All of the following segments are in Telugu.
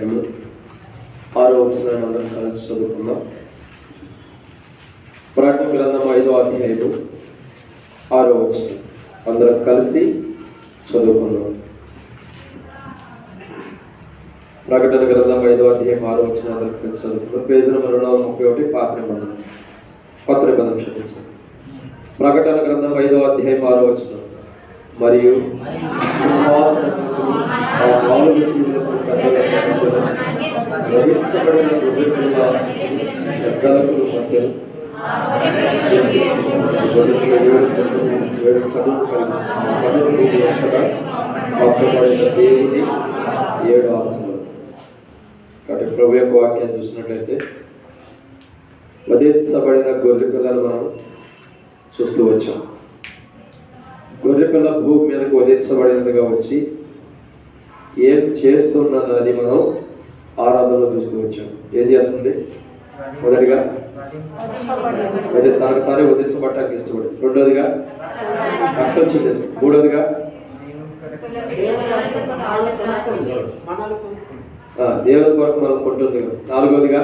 అధ్యాయము 6వ వచనాన్ని అందరం కలిసి చదువుకుందాం. ప్రకటన గ్రంథం 5వ అధ్యాయము 6వ వచనం అందరం కలిసి చదువుకుందాం. ప్రకటన గ్రంథం 5వ అధ్యాయం 6వ వచనం అందరం కలిసి చదువుకుందాం. పేజీ నెంబర్ 231 కొత్త నిబంధన క్షమించండి. ప్రకటన గ్రంథం 5వ అధ్యాయం 6వ వచనం మరియు లభించబడిన గొర్రెపిల్ల పెద్దలకు మధ్య 7 కన్నులు దేవుని 7 ఆత్మలు. కాబట్టి ప్రభు యొక్క వాక్యాన్ని చూసినట్లయితే వధించబడిన గొర్రె పిల్లలు మనం చూస్తూ వచ్చాం. గొర్రెపిల్ల భూమి మీదకు వధించబడినదిగా వచ్చి ఏం చేస్తున్నది మనం ఆరాధనలో చూస్తూ వచ్చాం. ఏం చేస్తుంది? మొదటిగా తనకు తానే వధించబడటానికి ఇష్టపడింది. రెండోదిగా రక్తం చిందిస్తుంది. మూడోదిగా దేవుని కొరకు మనం కొంటుంది. నాలుగోదిగా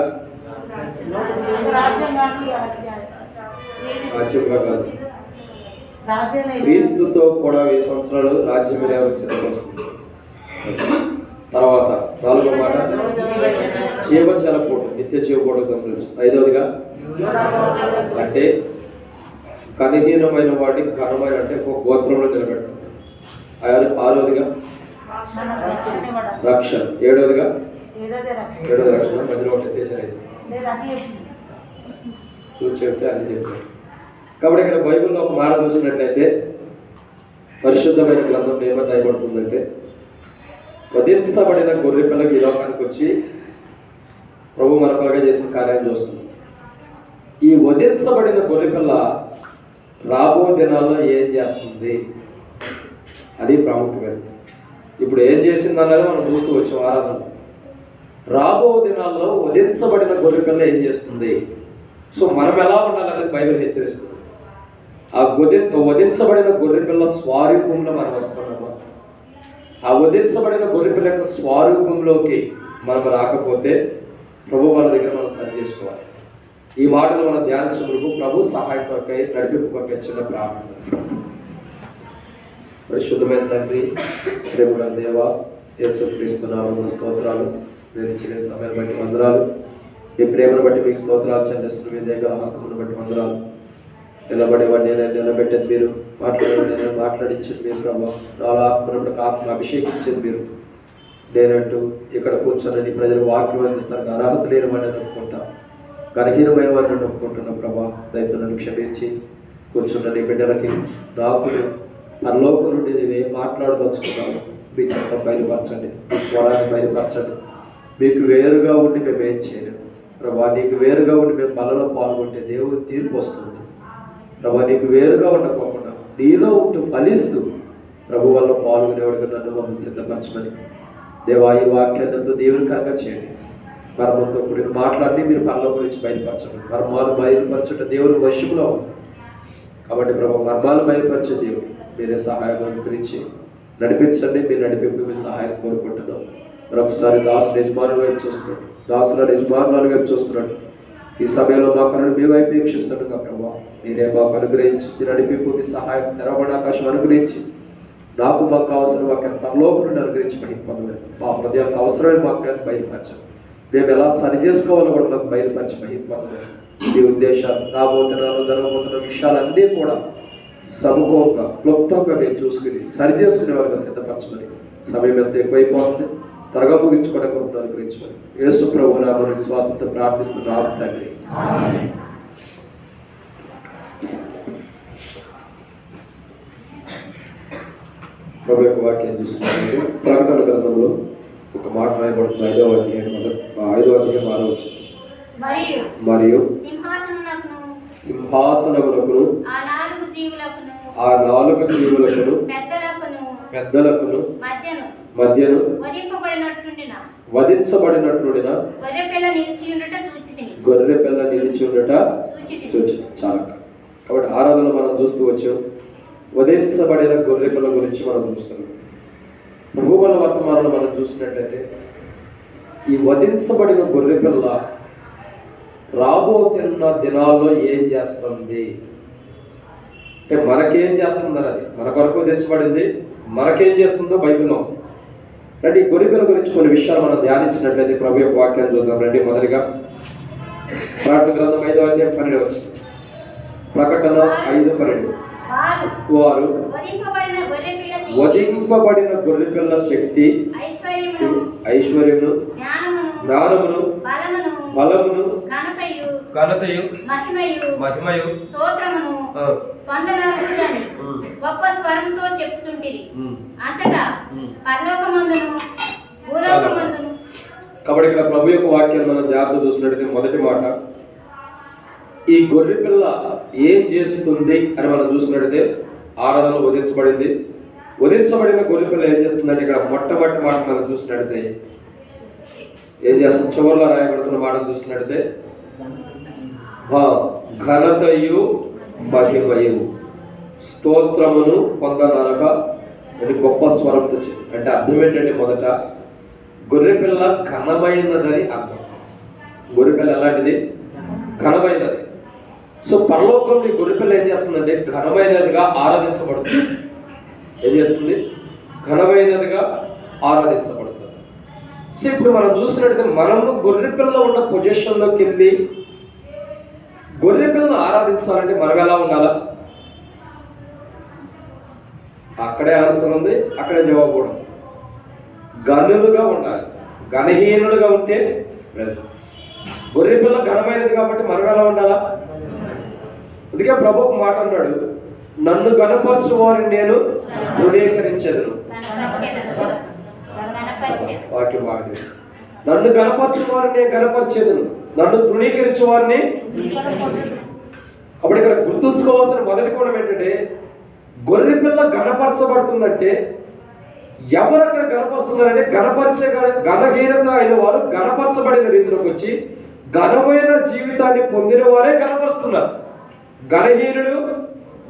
రాజ్యంగా కాదు, క్రీస్తుతో కూడా 1000 సంవత్సరాలు రాజ్యం మీద సిద్ధపరుస్తుంది. తర్వాత 4వ మాట జీవచలపోటు, నిత్య జీవపోటు గమనిస్తుంది. 5వదిగా అంటే కనిహీనమైన వాటికి ఘనమైన అంటే ఒక గోత్రంలో నిలబెడతాం. 6వదిగా రక్షణ. 7వదిగా రక్షణ. మధ్యలో ఒకటి ఎత్తేసారు. అయితే చూసి చెప్తే అన్ని చెప్తారు. కాబట్టి ఇక్కడ బైబిల్లో ఒక మాట చూసినట్లయితే పరిశుద్ధమైన గ్రంథం ఏమని రాయబడుతుందంటే వధించబడిన గొర్రె పిల్లకి ఈ లోకానికి వచ్చి ప్రభు మన కొరగా చేసిన కార్యాన్ని చూస్తుంది. ఈ వధించబడిన గొర్రె పిల్ల రాబో దినాల్లో ఏం చేస్తుంది అది ప్రాముఖ్యమైనది. ఇప్పుడు ఏం చేసిందన్నది మనం చూస్తూ వచ్చాం ఆరాధన. రాబో దినాల్లో వధించబడిన గొర్రె పిల్ల ఏం చేస్తుంది, సో మనం ఎలా ఉండాలనేది బైబిల్ హెచ్చరిస్తుంది. ఆ వధించబడిన గొర్రె పిల్ల స్వరూపంలో మనం వస్తున్నామా? ఆ వధించబడిన గొర్రె పిల్ల యొక్క స్వరూపంలోకి మనం రాకపోతే ప్రభు మన దగ్గర మనం సరి చేసుకోవాలి. ఈ మాటలు మనం ధ్యానించినందుకు ప్రభు సహాయం కొరకై నడిపింపు కొరకై చిన్న ప్రార్థన. పరిశుద్ధమైన తండ్రి, ప్రేమ దేవ, యేసుక్రీస్తు నామమున స్తోత్రాలు. మీరు ఇచ్చిన సమయాన్ని బట్టి వందనాలు. మీ ప్రేమను బట్టి మీకు స్తోత్రాలు చెల్లిస్తున్న మీ దగ్గర హస్తమును బట్టి వందనాలు. నిలబడేవాడిని నిలబెట్టేది మీరు, మాట్లాడేవాడిని మాట్లాడించింది మీరు ప్రభావ. నాలో ఆత్మను ఆత్మ అభిషేకించింది మీరు. నేనంటూ ఇక్కడ కూర్చొని ప్రజలు వాక్యం అందిస్తారు. అర్హత లేని వాడిని నొప్పుకుంటా, గణహీనమైన వాడిని నొప్పుకుంటున్న ప్రభా. దయతో నన్ను క్షమించి కూర్చున్న నీ బిడ్డలకి నాకు పరలోకం నుండి ఏం మాట్లాడదలుచుకున్నాను మీ చట్టం బయలుపరచండి, మీ స్వరాన్ని బయలుపరచండి. మీకు వేరుగా ఉండి మేము ఏం చేయలేము ప్రభా. నీకు వేరుగా ఉండి మేము బలలో పాల్గొంటే దేవుని తీర్పు వస్తుంది ప్రభా. నీకు వేరుగా ఉండకోకుండా నీలో ఉంటూ ఫలిస్తూ ప్రభు వల్ల పాల్గొనేవాడిగా నన్ను మమ్మల్ని సిద్ధపరచమని దేవా ఈ వాక్యాలతో దేవునికరంగా చేయండి. మర్మంతో కూడిన మాట్లాడి మీరు పరలో గురించి బయలుపరచండి. మర్మాలు బయలుపరచట దేవుని వశంలో ఉంది కాబట్టి ప్రభు మర్మాలు బయలుపరిచే దేవుడు మీరే సహాయం అనుకరించి నడిపించండి. మీరు నడిపింపు మీ సహాయం కోరుకుంటున్నాం. మరొకసారి దాసుడు యజమానుల వైపు చూస్తున్నాడు, దాసుల యజమానుల వైపు చూస్తున్నాడు. ఈ సమయంలో మా కనుడు మీ వైపు వీక్షిస్తుండగా ప్రభావ మీరే మాకు అనుగ్రహించి మీరు నడిపింపు మీ సహాయం తెరవబడిన ఆకాశం అనుగ్రహించి నాకు మాకు అవసరం అక్కడ పరలోకం అనుగ్రహించి మహిమపడలేదు. మా హృదయానికి అవసరమైన మాకు బయలుపరచండి. మేము ఎలా సరి చేసుకోవాలో కూడా మాకు బయలుపరిచి మహిమపడలేదు. ఈ ఉద్దేశాలు రాబోతున్న జరగబోతున్న విషయాలన్నీ కూడా సముఖంగా క్లుప్తంగా మేము చూసుకుని సరి చేసుకునే వాళ్ళకి సిద్ధపరచమని. సమయం ఎంత ఎక్కువైపోతుంది, త్వరగా ముగించుకోవడానికి అనుగ్రహించమని యేసు ప్రభు నామమున విశ్వాసంతో ప్రార్థిస్తున్నాము తండ్రి. ప్రభు యొక్క వాక్యాన్ని చూస్తున్నాము. ప్రకటన గ్రంథంలో ఒక మాట రాయబడుతుంది. 5వ అధ్యాయం 6వ వచనం. మరియు సింహాసనములకును ఆ 4 జీవులకును పెద్దలకును మధ్యను వధించబడినట్లుండిన గొర్రె పిల్ల నిలిచి ఉండట చూచి. చాలా కాబట్టి ఆరాధనలో మనం చూస్తూ వచ్చాం. వధించబడిన గొర్రె పిల్ల గురించి మనం చూస్తున్నాం. ప్రభు వల్ల వర్తమానంలో మనం చూసినట్లయితే ఈ వధించబడిన గొర్రెపిల్ల రాబోతున్న దినాల్లో ఏం చేస్తుంది అంటే మనకేం చేస్తుందని, అది మన కొరకు తెచ్చబడింది, మనకేం చేస్తుందో బైబిల్లో. రండి, ఈ గొర్రెపిల్ల గురించి కొన్ని విషయాలు మనం ధ్యానించినట్లయితే ప్రభు యొక్క వాక్యాన్ని చూద్దాం. రండి, మొదటిగా ప్రకటన గ్రంథం 5వ అధ్యాయం 12 వచనం. ప్రకటన 5:12. వారు వధింపబడిన గొర్రెపిల్ల శక్తి, ఐశ్వర్యమును, జ్ఞానమును, బలమును, ఘనతయు, మహిమయు గొప్ప స్వరంతో చెప్పుచుంటిరి. అంతటా పరలోకమందును భూలోకమందును. కాబట్టి ఇక్కడ ప్రభు యొక్క వాక్యాన్ని మనం జాగ్రత్త చూసినట్లయితే మొదటి మాట, ఈ గొర్రెపిల్ల ఏం చేస్తుంది అని మనం చూసినట్లయితే ఆరాధనలో వధించబడింది. వధించబడిన గొర్రెపిల్ల ఏం చేస్తుందంటే ఇక్కడ మొట్టమొదటి మాట మనం చూసినట్లయితే ఏం చేస్తుంది, చివరిలో రాయబడుతున్న మాట చూసినట్లయితే ఘనతయు మహిమయు స్తోత్రమును పొందనరగా అని గొప్ప స్వరంతో చెప్పి. అంటే అర్థం ఏంటంటే, మొదట గొర్రెపిల్ల ఘనమైనదని అర్థం. గొర్రెపిల్ల ఎలాంటిది? ఘనమైనది. సో పరలోకంలో ఈ గొర్రెపిల్ల ఏం చేస్తుందంటే ఘనమైనదిగా ఆరాధించబడుతుంది. ఏం చేస్తుంది? ఘనమైనదిగా ఆరాధించబడుతుంది. సో ఇప్పుడు మనం చూసినట్టయితే మనము గొర్రెపిల్ల ఉన్న పొజిషన్లోకి వెళ్ళి గొర్రెపిల్లను ఆరాధించాలంటే మనం ఎలా ఉండాలా? అక్కడే ఆన్సర్ ఉంది, అక్కడే జవాబు కూడా. గనులుగా ఉండాలి. ఘనహీనులుగా ఉంటే గొర్రెపిల్ల ఘనమైనది కాబట్టి మనం ఎలా ఉండాలా? అందుకే ప్రభు ఒక మాట అన్నాడు, నన్ను గణపరచు వారిని నేను తృణీకరించెదను. వాక్యం బాగా తెలుసు. నన్ను గణపరచు వారిని నేను గణపరిచేదను, నన్ను తృణీకరించే వారిని. అప్పుడు ఇక్కడ గుర్తుంచుకోవాల్సిన మొదటి కోణం ఏంటంటే, గొర్రెపిల్ల గణపరచబడుతుందంటే ఎవరు అక్కడ గణపరుస్తున్నారంటే ఘనహీనత అయిన వారు గణపరచబడిన రీతిలోకి వచ్చి ఘనమైన జీవితాన్ని పొందిన వారే గణపరుస్తున్నారు.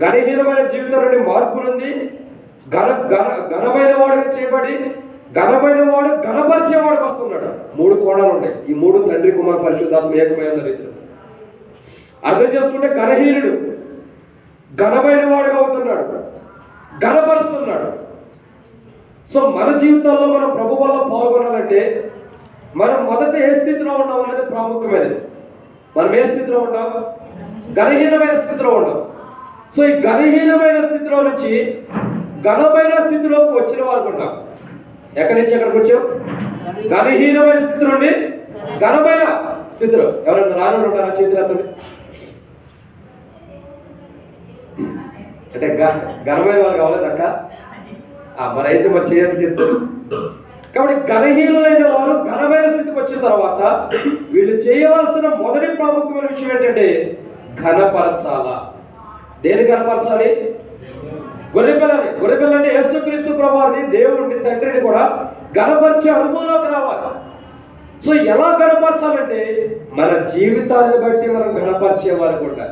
ఘనహీనమైన జీవితం నుండి మార్పు నుండి ఘనమైన వాడుగా చేయబడి ఘనమైన వాడు ఘనపరిచేవాడికి వస్తున్నాడు. 3 కోణాలు ఉంటాయి. ఈ 3 తండ్రి కుమార పరిశుద్ధాత్మ ఏకమైన రీతిలో అర్థం చేసుకుంటే ఘనహీనుడు ఘనమైన వాడుగా అవుతున్నాడు, ఘనపరుస్తున్నాడు. సో మన జీవితాల్లో మనం ప్రభు వల్ల పాల్గొనాలంటే మనం మొదట ఏ స్థితిలో ఉన్నాం అనేది ప్రాముఖ్యమైనది. మనం ఏ స్థితిలో ఉంటాం? ఘనహీనమైన స్థితిలో ఉంటాం. సో ఈ ఘనహీనమైన స్థితిలో నుంచి ఘనమైన స్థితిలోకి వచ్చిన వారు ఉంటాం. ఎక్కడి నుంచి ఎక్కడికి వచ్చాం? ఘనహీనమైన స్థితి నుండి ఘనమైన స్థితిలో. ఎవరైనా రాను ఉంటారా? చేతులతోటి. అంటే ఘనమైన వారు కావాలేదక్క? మరి అయితే మరి చేయడానికి చెప్తారు. కాబట్టి ఘనహీనులైన వారు ఘనమైన స్థితికి వచ్చిన తర్వాత వీళ్ళు చేయవలసిన మొదటి ప్రాముఖ్యమైన విషయం ఏంటంటే ఘనపరచాలా. దేని ఘనపరచాలి? గొర్రెపిల్లని. గొర్రెపిల్ల అంటే యేసుక్రీస్తు ప్రభువుని, దేవుడిని, తండ్రిని కూడా ఘనపరిచే అనుభవంలోకి రావాలి. సో ఎలా ఘనపరచాలంటే మన జీవితాన్ని బట్టి మనం ఘనపరిచేవారు కూడా,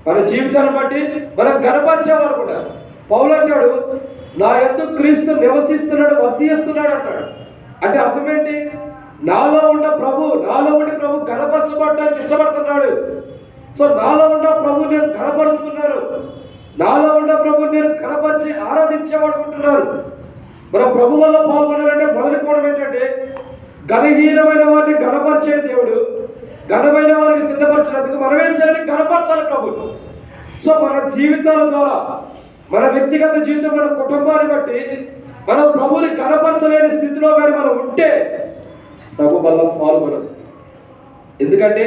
మన జీవితాన్ని బట్టి మనం ఘనపరిచేవారు కూడా. పౌలు అంటాడు, నా యందు క్రీస్తు నివసిస్తున్నాడు, వసిస్తున్నాడు అంటాడు. అంటే అర్థం ఏంటి? నాలో ఉండి ప్రభు ఘనపరచబడటానికి ఇష్టపడుతున్నాడు. సో నాలో ఉన్న ప్రభు నేను ఘనపరుస్తున్నాను, నాలో ఉన్న ప్రభు నేను ఘనపరిచి ఆరాధించేవాడుకుంటున్నారు. మనం ప్రభు వల్ల పాల్గొనాలంటే మొదటి కోణం ఏంటంటే ఘనహీనమైన వారిని ఘనపరిచే దేవుడు ఘనమైన వారిని సిద్ధపరిచినందుకు మనం ఏం చేయాలి? ఘనపరచాలి ప్రభుని. సో మన జీవితాల ద్వారా, మన వ్యక్తిగత జీవితం, మన కుటుంబాన్ని బట్టి మనం ప్రభుని ఘనపరచలేని స్థితిలో కానీ మనం ఉంటే ప్రభు వల్ల పాల్గొనదు. ఎందుకంటే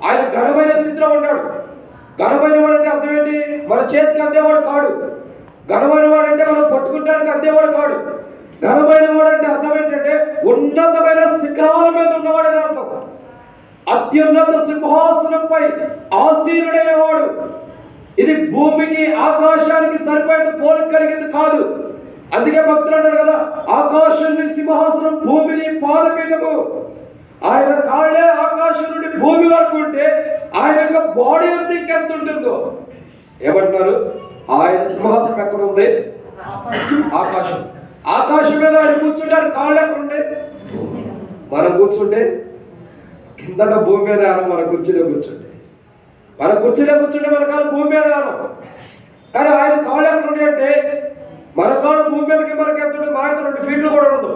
ఆయన ఘనమైన స్థితిలో ఉన్నాడు. ఘనమైన వాడు అంటే అర్థం ఏంటి? మన చేతికి అందేవాడు కాడు. ఘనమైన వాడు అంటే మనం పట్టుకుంటానికి అందేవాడు కాడు. ఘనమైన వాడు అంటే అర్థం ఏంటంటే ఉన్నతమైన శిఖరాల మీద ఉన్నవాడని అర్థం. అత్యున్నత సింహాసనంపై ఆసీనుడైన వాడు. ఇది భూమికి ఆకాశానికి సరిపోయేంత పోలిక కలిగింది కాదు. అందుకే భక్తులు అంటారు కదా, ఆకాశాన్ని సింహాసనం, భూమిని పాదపీఠము. ఆయన కాళ్ళే ఆకాశం నుండి భూమి వరకు ఉంటే ఆయన యొక్క బాడీ అంతా ఇంకెంత ఉంటుందో. ఏమంటున్నారు? ఆయన సింహాసనం ఎక్కడ ఉంది? ఆకాశం. ఆకాశం మీద ఆయన కూర్చుంటారు. కాళ్ళు ఎక్కడ ఉండే? మనం కూర్చుంటే కిందట భూమి మీద ఆనం, మన కుర్చీలో కూర్చుంటే మన కాళ్ళు భూమి మీద ఆనం. కానీ ఆయన కాళ్ళు ఎక్కడ ఉన్నాయంటే మన కాళ్ళు భూమి మీదకి మనకి ఎంత ఉంటుంది, మా 2 ఫీట్లు కూడా ఉండదు.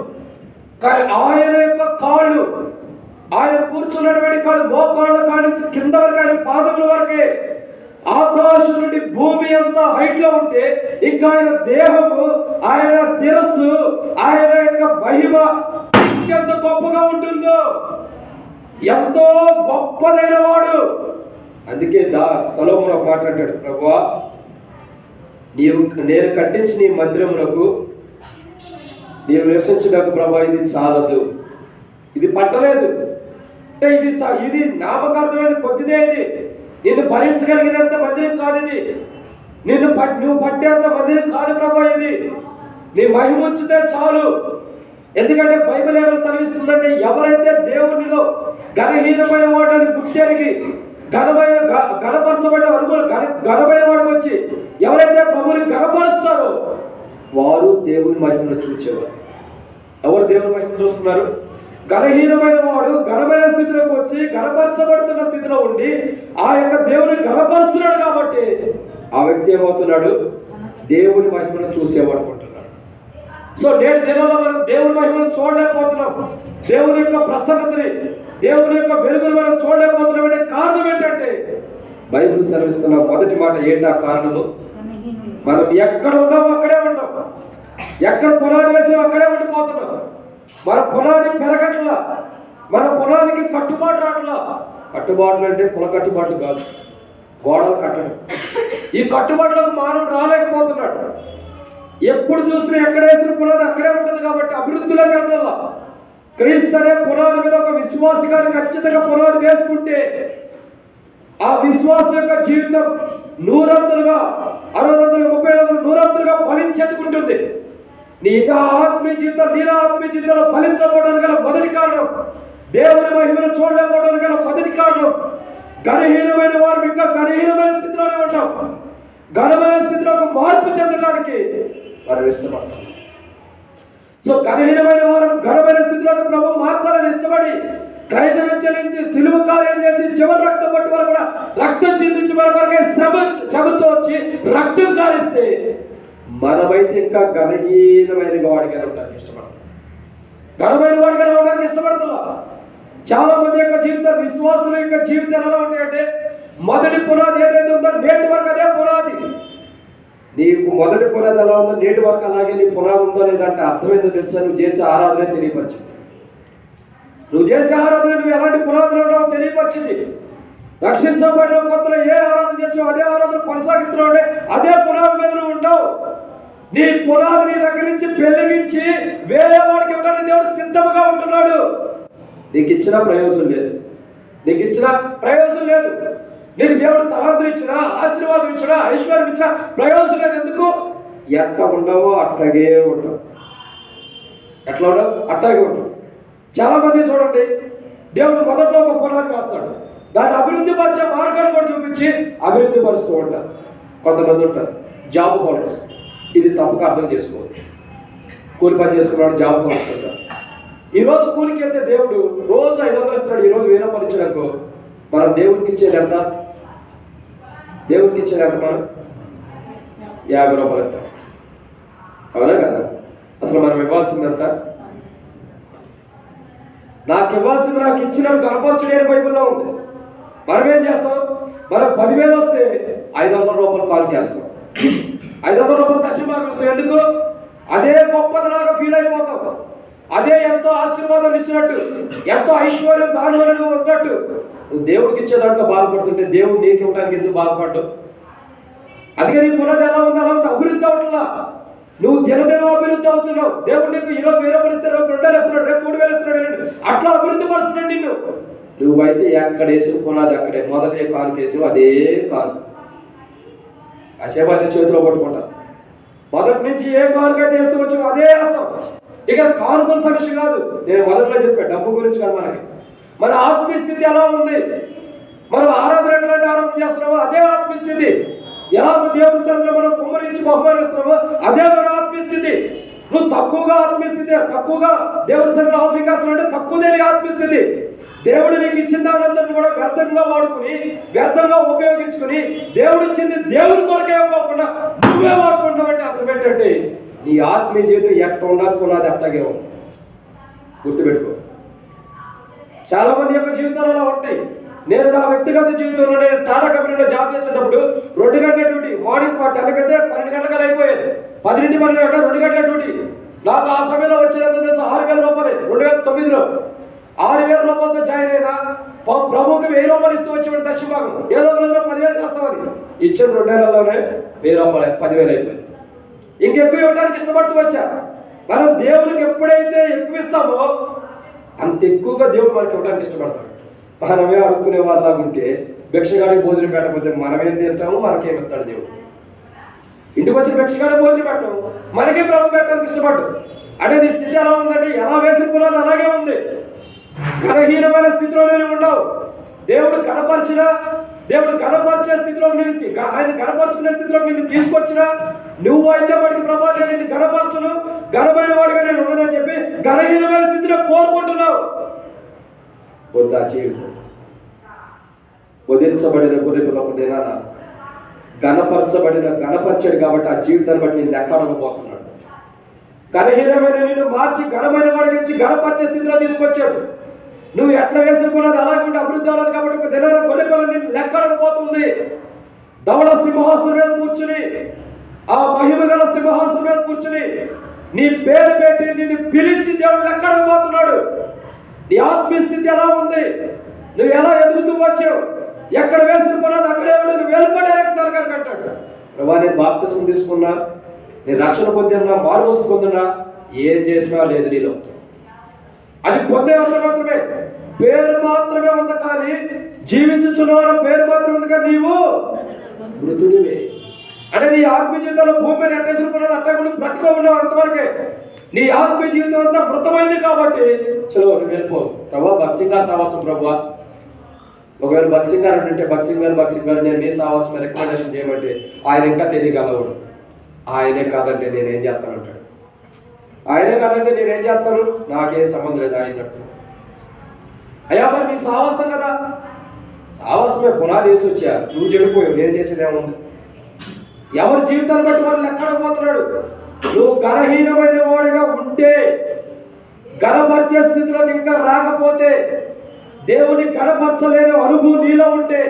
కానీ ఆయన యొక్క కాళ్ళు, ఆయన కూర్చున్నటువంటి కాళ్ళు మోకాళ్ళ కాళ్ళ నుంచి కింద వరకు, ఆయన పాదముల వరకే, ఆకాశం నుండి భూమి అంతా హైట్ లో ఉంటే ఇంకా ఆయన దేహము, ఆయన శిరస్సు, ఆయన యొక్క మహిమ ఎంత గొప్పగా ఉంటుందో, ఎంతో గొప్పదైన వాడు. అందుకే సొలొమోను ఒక మాట అంటాడు, ప్రభువా నేను కట్టించిన ఈ మందిరమునకు నీవు నివసించుటకు ప్రభా ఇది చాలదు, ఇది పట్టలేదు అంటే ఇది నామకార్థమైన కొద్దిదే, ఇది నిన్ను భరించగలిగినంత మందిరం కాదు, ఇది నువ్వు పట్టేంత మందిరం కాదు ప్రభా, ఇది నీ మహిమ ఉంచితే చాలు. ఎందుకంటే బైబిల్ ఏమైనా సెలవిస్తుందంటే ఎవరైతే దేవునిలో ఘనహీనమైన వాటిని గుర్తెరిగి ఘనపరచబడిన అరుగులు ఘనమైన వాడికి వచ్చి ఎవరైతే ప్రభువుని ఘనపరుస్తారో వారు దేవుని మహిమను చూచేవారు. ఎవరు దేవుని మహిమను చూస్తున్నారు? ఘనహీనమైన వాడు ఘనమైన స్థితిలోకి వచ్చి ఘనపరచబడుతున్న స్థితిలో ఉండి ఆ యొక్క దేవుని ఘనపరుస్తున్నాడు కాబట్టి ఆ వ్యక్తి ఏమవుతున్నాడు? దేవుని మహిమను చూసేవాడు అనుకుంటున్నాడు. సో నేటి దినంలో మనం దేవుని మహిమను చూడలేకపోతున్నాం, దేవుని యొక్క ప్రసన్నతని, దేవుని యొక్క వెలుగును మనం చూడలేకపోతున్నాం. అంటే కారణం ఏంటంటే బైబిల్ సెలవిస్తున్న మొదటి మాట ఏంటా కారణము? మనం ఎక్కడ ఉన్నామో అక్కడే ఉంటాం, ఎక్కడ పునాది వేసామో అక్కడే ఉండిపోతున్నాం. మన పునాది పెరగట్లా, మన పునాదికి కట్టుబాటు రావట్లా. కట్టుబాట్లు అంటే కుల కట్టుబాట్లు కాదు, గోడలు కట్టడం. ఈ కట్టుబాట్లకు మానవుడు రాలేకపోతున్నాడు. ఎప్పుడు చూసినా ఎక్కడ వేసిన పునాది అక్కడే ఉంటుంది కాబట్టి అభివృద్ధిలోకి వెళ్ళాల. క్రీస్తు అనే పునాది మీద ఒక విశ్వాసి గారి ఖచ్చితంగా పునాది వేసుకుంటే ఆ విశ్వాస యొక్క జీవితం 100 60 100 ఫలించేందుకుంటుంది. నీ ఆత్మీయ జీవితం, నీ ఆత్మీయ జీవితంలో ఫలించకపోవడానికి గల మొదటి కారణం, దేవుని మహిమను చూడలేకపోవడానికి గల మొదటి కారణం, ఘనహీనమైన వారు ఇంకా ఘనహీనమైన స్థితిలోనే ఉంటాం. ఘనమైన స్థితిలోకి మార్పు చెందడానికి మనం ఇష్టపడతాం. సో ఘనహీనమైన వారు ఘనమైన స్థితిలోకి ప్రభు మార్చాలని ఇష్టపడి క్రైదనం చెల్లించి సిలువ కార్యాలు చేసి చివరి రక్తం పట్టు వరకు కూడా రక్తం చిందించి మన వరకే శ్రమతో వచ్చి రక్తం కారిస్తే మనమైతే ఇంకా ఘనహీనమైన వాడిగా రావడానికి ఇష్టపడతాం, ఘనమైన వాడిగా రావడానికి ఇష్టపడుతున్నా. చాలా మంది యొక్క జీవితం, విశ్వాసుల యొక్క జీవితాలు ఎలా ఉంటాయంటే మొదటి పునాది ఏదైతే ఉందో నేటి వరకు అదే పునాది. నీకు మొదటి పునాది ఎలా ఉందో నేటి వరకు అలాగే నీ పునాది ఉందో లేదంటే అర్థం ఏందో తెలుసా? నువ్వు చేసే ఆరాధన తెలియపరిచింది. నువ్వు చేసే ఆరాధన నువ్వు ఎలాంటి పునాదులు ఉన్నావో తెలియపరిచింది. రక్షించబడిన కొత్తలో ఏ ఆరాధన చేసావు అదే ఆరాధన కొనసాగిస్తున్నావు అంటే అదే పునాది మీద నువ్వు ఉంటావు. నీ పునాది నీ దగ్గర నుంచి పెళ్లిగించి వేరే వాడికి ఇవ్వడానికి దేవుడు సిద్ధంగా ఉంటున్నాడు. నీకు ఇచ్చిన ప్రయోజనం లేదు, నీకు ఇచ్చిన ప్రయోజనం లేదు. నీకు దేవుడు తలాంతులు ఇచ్చినా, ఆశీర్వాదం ఇచ్చినా, ఐశ్వర్యం ఇచ్చినా ప్రయోజనం లేదు. ఎందుకు? ఎట్లా ఉండవో అట్లాగే ఉంటావు, ఎట్లా ఉండవు అట్లాగే ఉంటావు. చాలా మంది చూడండి, దేవుడు మొదట్లో ఒక పునాది వేస్తాడు, దాన్ని అభివృద్ధి పరిచే మార్గాలు కూడా చూపించి అభివృద్ధి పరుస్తూ ఉంటారు. కొంతమంది ఉంటారు జాబ్ హోల్డర్స్, ఇది తప్పుగా అర్థం చేసుకోవద్దు. కూలి పని చేసుకున్నాడు జాబ్ హోల్డర్స్ ఉంటారు. ఈరోజు కూలికి వెళ్తే దేవుడు రోజు 500 ఇస్తాడు, ఈరోజు 1000 రూపాయలు ఇచ్చాడనుకో, మనం దేవుడికి ఇచ్చేది ఎంత? దేవుడికి ఇచ్చేది ఎంత? మనం 50 రూపాయలు ఇస్తాం, అవునా కదా? అసలు మనం ఇవ్వాల్సింది ఎంత? నాకు ఇవ్వాల్సింది నాకు ఇచ్చిన కనపరచుడే బైబిల్లో ఉంది. మనం ఏం చేస్తాం? మనం 10,000 వస్తే 500 రూపాయలు కాలుకి వేస్తాం, 500 రూపాయలు దశమార్గం వస్తాం. ఎందుకు? అదే గొప్పదిలాగా ఫీల్ అయిపోతాం, అదే ఎంతో ఆశీర్వాదం ఇచ్చినట్టు, ఎంతో ఐశ్వర్యం దానివల్ల నువ్వు ఉన్నట్టు. నువ్వు దేవుడికి ఇచ్చే దాంట్లో బాధపడుతుంటే దేవుడు నీకు ఇవ్వడానికి ఎందుకు బాధపడ్డావు? అందుకే నీ పునాది ఎలా ఉంది? అలా ఉంది, అభివృద్ధి అవట్లా. నువ్వు దినదినం అభివృద్ధి అవుతున్నావు. దేవుడు నీకు ఈరోజు 1000 రూపాయలు ఇస్తాడు, రేపు 2000 ఇస్తున్నాడు, రేపు 3000 ఇస్తున్నాడు, అట్లా అభివృద్ధి పరుస్తున్నాడు నిన్ను. నువ్వైతే ఎక్కడ వేసిన పునాది అక్కడే, మొదటి కాలుకి వేసినావు అదే కాలు, కాసేపు అదే చేతిలో పట్టుకుంటా. మొదటి నుంచి ఏ కాలుకైతే వేస్తూ వచ్చావు అదే వేస్తాం. ఇక్కడ కానుకల సమస్య కాదు, నేను మొదట్లో చెప్పాను, డబ్బు గురించి కాదు. మనకి మన ఆత్మీయ స్థితి ఎలా ఉంది? మనం ఆరాధన ఎట్లాంటి ఆరాధన చేస్తున్నామో అదే ఆత్మీయ స్థితి. ఎలా దేవుని సన్నిధిలో మనం కుమ్మరించి బహుమానిస్తున్నామో అదే మన ఆత్మీయ స్థితి. నువ్వు తక్కువగా ఆత్మీయస్థితి, తక్కువగా దేవుడి సన్నిధిలో ఆఫ్రికాస్తున్నా తక్కువదే నీ ఆత్మీయస్థితి. దేవుడు నీకు ఇచ్చిన దానంతటిని కూడా వ్యర్థంగా వాడుకుని, వ్యర్థంగా ఉపయోగించుకుని, దేవుడు ఇచ్చింది దేవుడి కొరకే ఇవ్వకుండా నువ్వే వాడుకుంటావంటే అర్థం ఏంటంటే నీ ఆత్మీయ జీవితం ఎట్లా ఉండాలనుకున్నది అట్లాగే ఉంది. గుర్తుపెట్టుకో. చాలా మంది యొక్క జీవితాలు అలా ఉంటాయి. నేను నా వ్యక్తిగత జీవితంలో నేను టాటా కంపెనీలో జాబ్ చేసేటప్పుడు 2 గంటల డ్యూటీ, మార్నింగ్ 10 గంటలకైతే 12 గంటలకు అయిపోయేది. 10 పని 2 గంటల డ్యూటీ. నాకు ఆ సమయంలో వచ్చినంత తెలుసు 6,000 రూపాయలు. 2009లో 6,000 రూపాయలతో జాయిన్ అయినా ప్రభువుకి 1,000 రూపాయలు ఇస్తూ వచ్చేవాడు దశభాగం. ఏదో రోజులో 10,000 చేస్తామని ఇచ్చిన 2 నెలల్లోనే 1,000 రూపాయలు 10,000 అయిపోయింది. ఇంకెక్కువ ఇవ్వడానికి ఇష్టపడుతూ వచ్చా. మనం దేవునికి ఎప్పుడైతే ఎక్కువ ఇస్తామో అంత ఎక్కువగా దేవుడు మనకి ఇవ్వడానికి ఇష్టపడతాడు. మనమే అడుక్కునే వాళ్ళలాగా ఉంటే భిక్షగాడికి భోజనం పెట్టకపోతే మనమేం తింటాము, మనకేమిస్తాడు దేవుడు. ఇంటికి వచ్చిన భిక్షగాడికి భోజనం పెట్టాము, మనకే ప్రభు పెట్టడానికి ఇష్టపడ్డాడు. అంటే నీ స్థితి ఎలా ఉందంటే ఎలా వేసిన పునాది అలాగే ఉంది. ఘనహీనమైన స్థితిలో నేను ఉండవు. దేవుడు కనపరిచే స్థితిలో ఆయన కనపరుచుకునే స్థితిలో నిన్ను తీసుకొచ్చినా నువ్వు అయితే వాడికి ప్రభావ నేను ఘనపరచును, ఘనమైన వాడిగా నేను ఉండనని చెప్పి ఘనహీనమైన స్థితిలో కోరుకుంటున్నావు. వద్దా జీవితం వదిలించబడిన గొర్రెపిల్ల ఒక దినాన గణపరచాడు కాబట్టి ఆ జీవితాన్ని బట్టి నేను లెక్క అడగబోతున్నాడు. ఘనహీనమైన నిన్ను మార్చి ఘనమైన వాడి నుంచి ఘనపరిచే స్థితిలో తీసుకొచ్చాడు. నువ్వు ఎట్లా వేసుకున్నది అలాగే ఉంటే అభివృద్ధి అవ్వలేదు కాబట్టి ఒక దినాన గొర్రెపిల్ల నిన్ను లెక్క అడగబోతుంది. ధవళ సింహాసనం మీద కూర్చుని, ఆ మహిమ గల సింహాసనం మీద కూర్చుని నీ పేరు పెట్టి నిన్ను పిలిచి దేవుడు లెక్క అడగబోతున్నాడు. నీ ఆత్మీయ స్థితి ఎలా ఉంది? నువ్వు ఎలా ఎదుగుతూ వచ్చావు? ఎక్కడ వేసిన పనాది అక్కడే నువ్వు వెళ్ళిపోయారు అంటాడు. ప్రభా నేను బాప్తిసం తీసుకున్నా, నేను రక్షణ పొందినా, మారుమోసు పొందినా, ఏం చేసినా లేదు నీలో. అది పొందే మాత్రమే, పేరు మాత్రమే ఉంది కానీ జీవించుచున్నవాడు పేరు మాత్రమే ఉంది కానీ నీవు మృతుడివే. అంటే నీ ఆత్మీయ జీవితంలో భూమి మీద ఎట్టేసిన పనాది అట్లా కూడా బ్రతిక ఉన్నావు అంతవరకే. నీ ఆత్మీయ జీవితం అంతా మృతమైంది కాబట్టి చలో నువ్వు వెళ్ళిపో. ప్రభా భక్సింగ్ గారు సావాసం ప్రభా, ఒకవేళ భక్సింగ్ గారు అంటే భక్సింగ్ గారు నేను మీ సావాసం రికమెండేషన్ చేయమంటే ఆయన ఇంకా తెలియగలవాడు. ఆయనే కాదంటే నేనేం చేస్తానంటాడు. ఆయనే కాదంటే నేనేం చేస్తాను, నాకేం సంబంధం లేదు ఆయన చెప్తాను. అయ్యా మరి మీ సావాసం కదా, సావాసమే పునాది వేసి వచ్చా, నువ్వు చెడిపోయావు, నేను చేసేది ఏముంది? ఎవరి జీవితాన్ని బట్టి వాళ్ళు ఎక్కడపోతున్నాడు. నువ్వు ఘనహీనమైన వాడిగా ఉంటే, ఘనపరిచే స్థితిలోకి ఇంకా రాకపోతే, దేవుని ఘనపరచలేని అనుభవం నీలో ఉంటే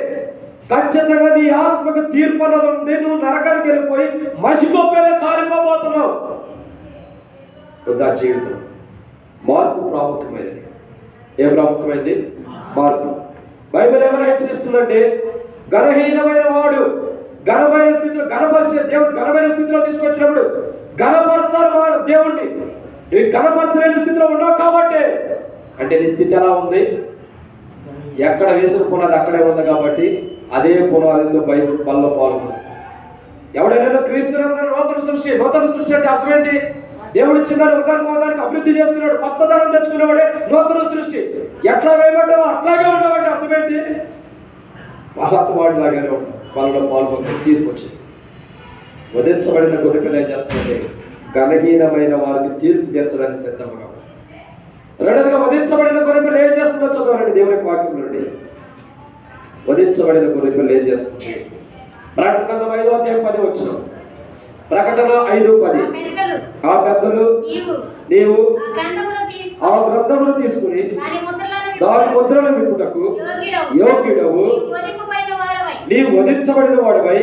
ఖచ్చితంగా నీ ఆత్మకు తీర్పు అన్నది ఉంది. నువ్వు నరకానికి వెళ్ళిపోయి మసికొప్పేలా కారిపోబోతున్నావు. వద్దా జీవితం మార్పు ప్రాముఖ్యమైనది. ఏ ప్రాముఖ్యమైనది? మార్పు. బైబిల్ ఏమైనా హెచ్చరిస్తుందంటే ఘనహీనమైన వాడు ఘనమైన స్థితిలో ఘనపరిచే దేవుడు ఘనమైన స్థితిలో తీసుకొచ్చినప్పుడు ఘనపరచాలి వాడు దేవుణ్ణి. నువ్వు ఘనపరచలేని స్థితిలో ఉన్నావు కాబట్టి అంటే నీ స్థితి ఎలా ఉంది? ఎక్కడ వేసిన పునాది అక్కడే ఉంది కాబట్టి అదే పునాదితో బల్లో పాల్గొంది. ఎవడైనా క్రీస్తునందు నూతన సృష్టి అంటే అర్థం ఏంటి? దేవుడు చిన్న ఒకదానికి అభివృద్ధి చేసుకున్నాడు, కొత్త ధనం తెచ్చుకునేవాడే నూతన సృష్టి. ఎట్లా వేయబడ్డావో అట్లాగే ఉండవంటే అర్థం ఏంటి? పాత వాడిలాగానే ఉంటాం. వాళ్ళలో పాల్గొంటే తీర్పు వచ్చింది. వధించబడిన గొర్రెపిల్ల ఏం చేస్తుందంటే ఘనహీనమైన వారికి తీర్పు తీర్చడానికి సిద్ధంగా. రెండవదిగా వధించబడిన గొర్రెపిల్ల ఏం చేస్తుందో చదవాలండి దేవుని వాక్యం నుండి. వధించబడిన గొర్రెపిల్ల ఏం చేస్తుంది? ప్రకటన 5:10 వచ్చిన ప్రకటన 5:10 ఆ పెద్దలు నీవు ఆ గ్రంథమును తీసుకుని దాని ముద్రను విప్పుటకు యోగ్యుడవు, నీవు వధించబడిన వాడివై